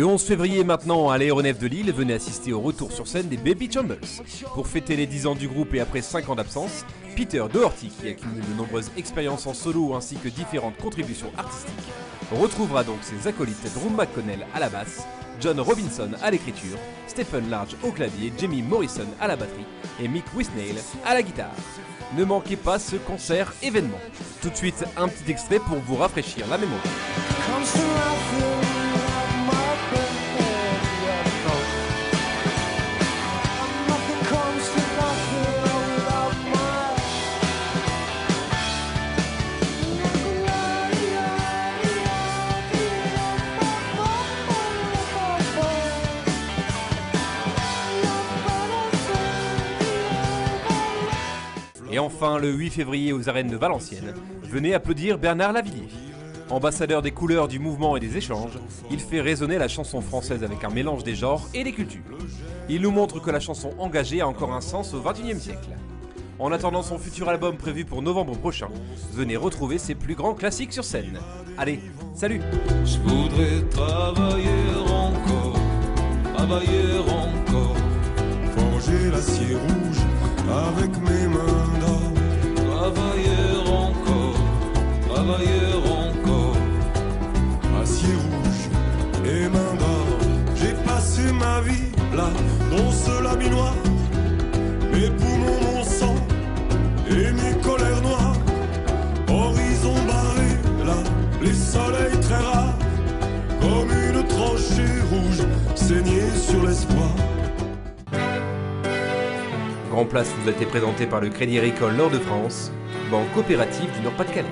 Le 11 février maintenant à l'Aéronef de Lille, venez assister au retour sur scène des Baby Chambers. Pour fêter les 10 ans du groupe et après 5 ans d'absence, Peter Doherty, qui accumule de nombreuses expériences en solo ainsi que différentes contributions artistiques, retrouvera donc ses acolytes Drew McConnell à la basse, John Robinson à l'écriture, Stephen Large au clavier, Jamie Morrison à la batterie et Mick Wisnail à la guitare. Ne manquez pas ce concert événement. Tout de suite, un petit extrait pour vous rafraîchir la mémoire. Et enfin, le 8 février aux arènes de Valenciennes, venez applaudir Bernard Lavillier. Ambassadeur des couleurs, du mouvement et des échanges, il fait résonner la chanson française avec un mélange des genres et des cultures. Il nous montre que la chanson engagée a encore un sens au XXIe siècle. En attendant son futur album prévu pour novembre prochain, venez retrouver ses plus grands classiques sur scène. Allez, salut! Je voudrais travailler encore, forger l'acier rouge avec mes mains d'or. Travailler encore, acier rouge et main d'or. J'ai passé ma vie là, dans ce habit noir, mes poumons, mon sang et mes colères noires. Horizon barré là, les soleils très rares, comme une tranchée rouge saignée sur l'espoir. Grand Place vous a été présenté par le Crédit Agricole Nord de France, banque coopérative du Nord-Pas-de-Calais.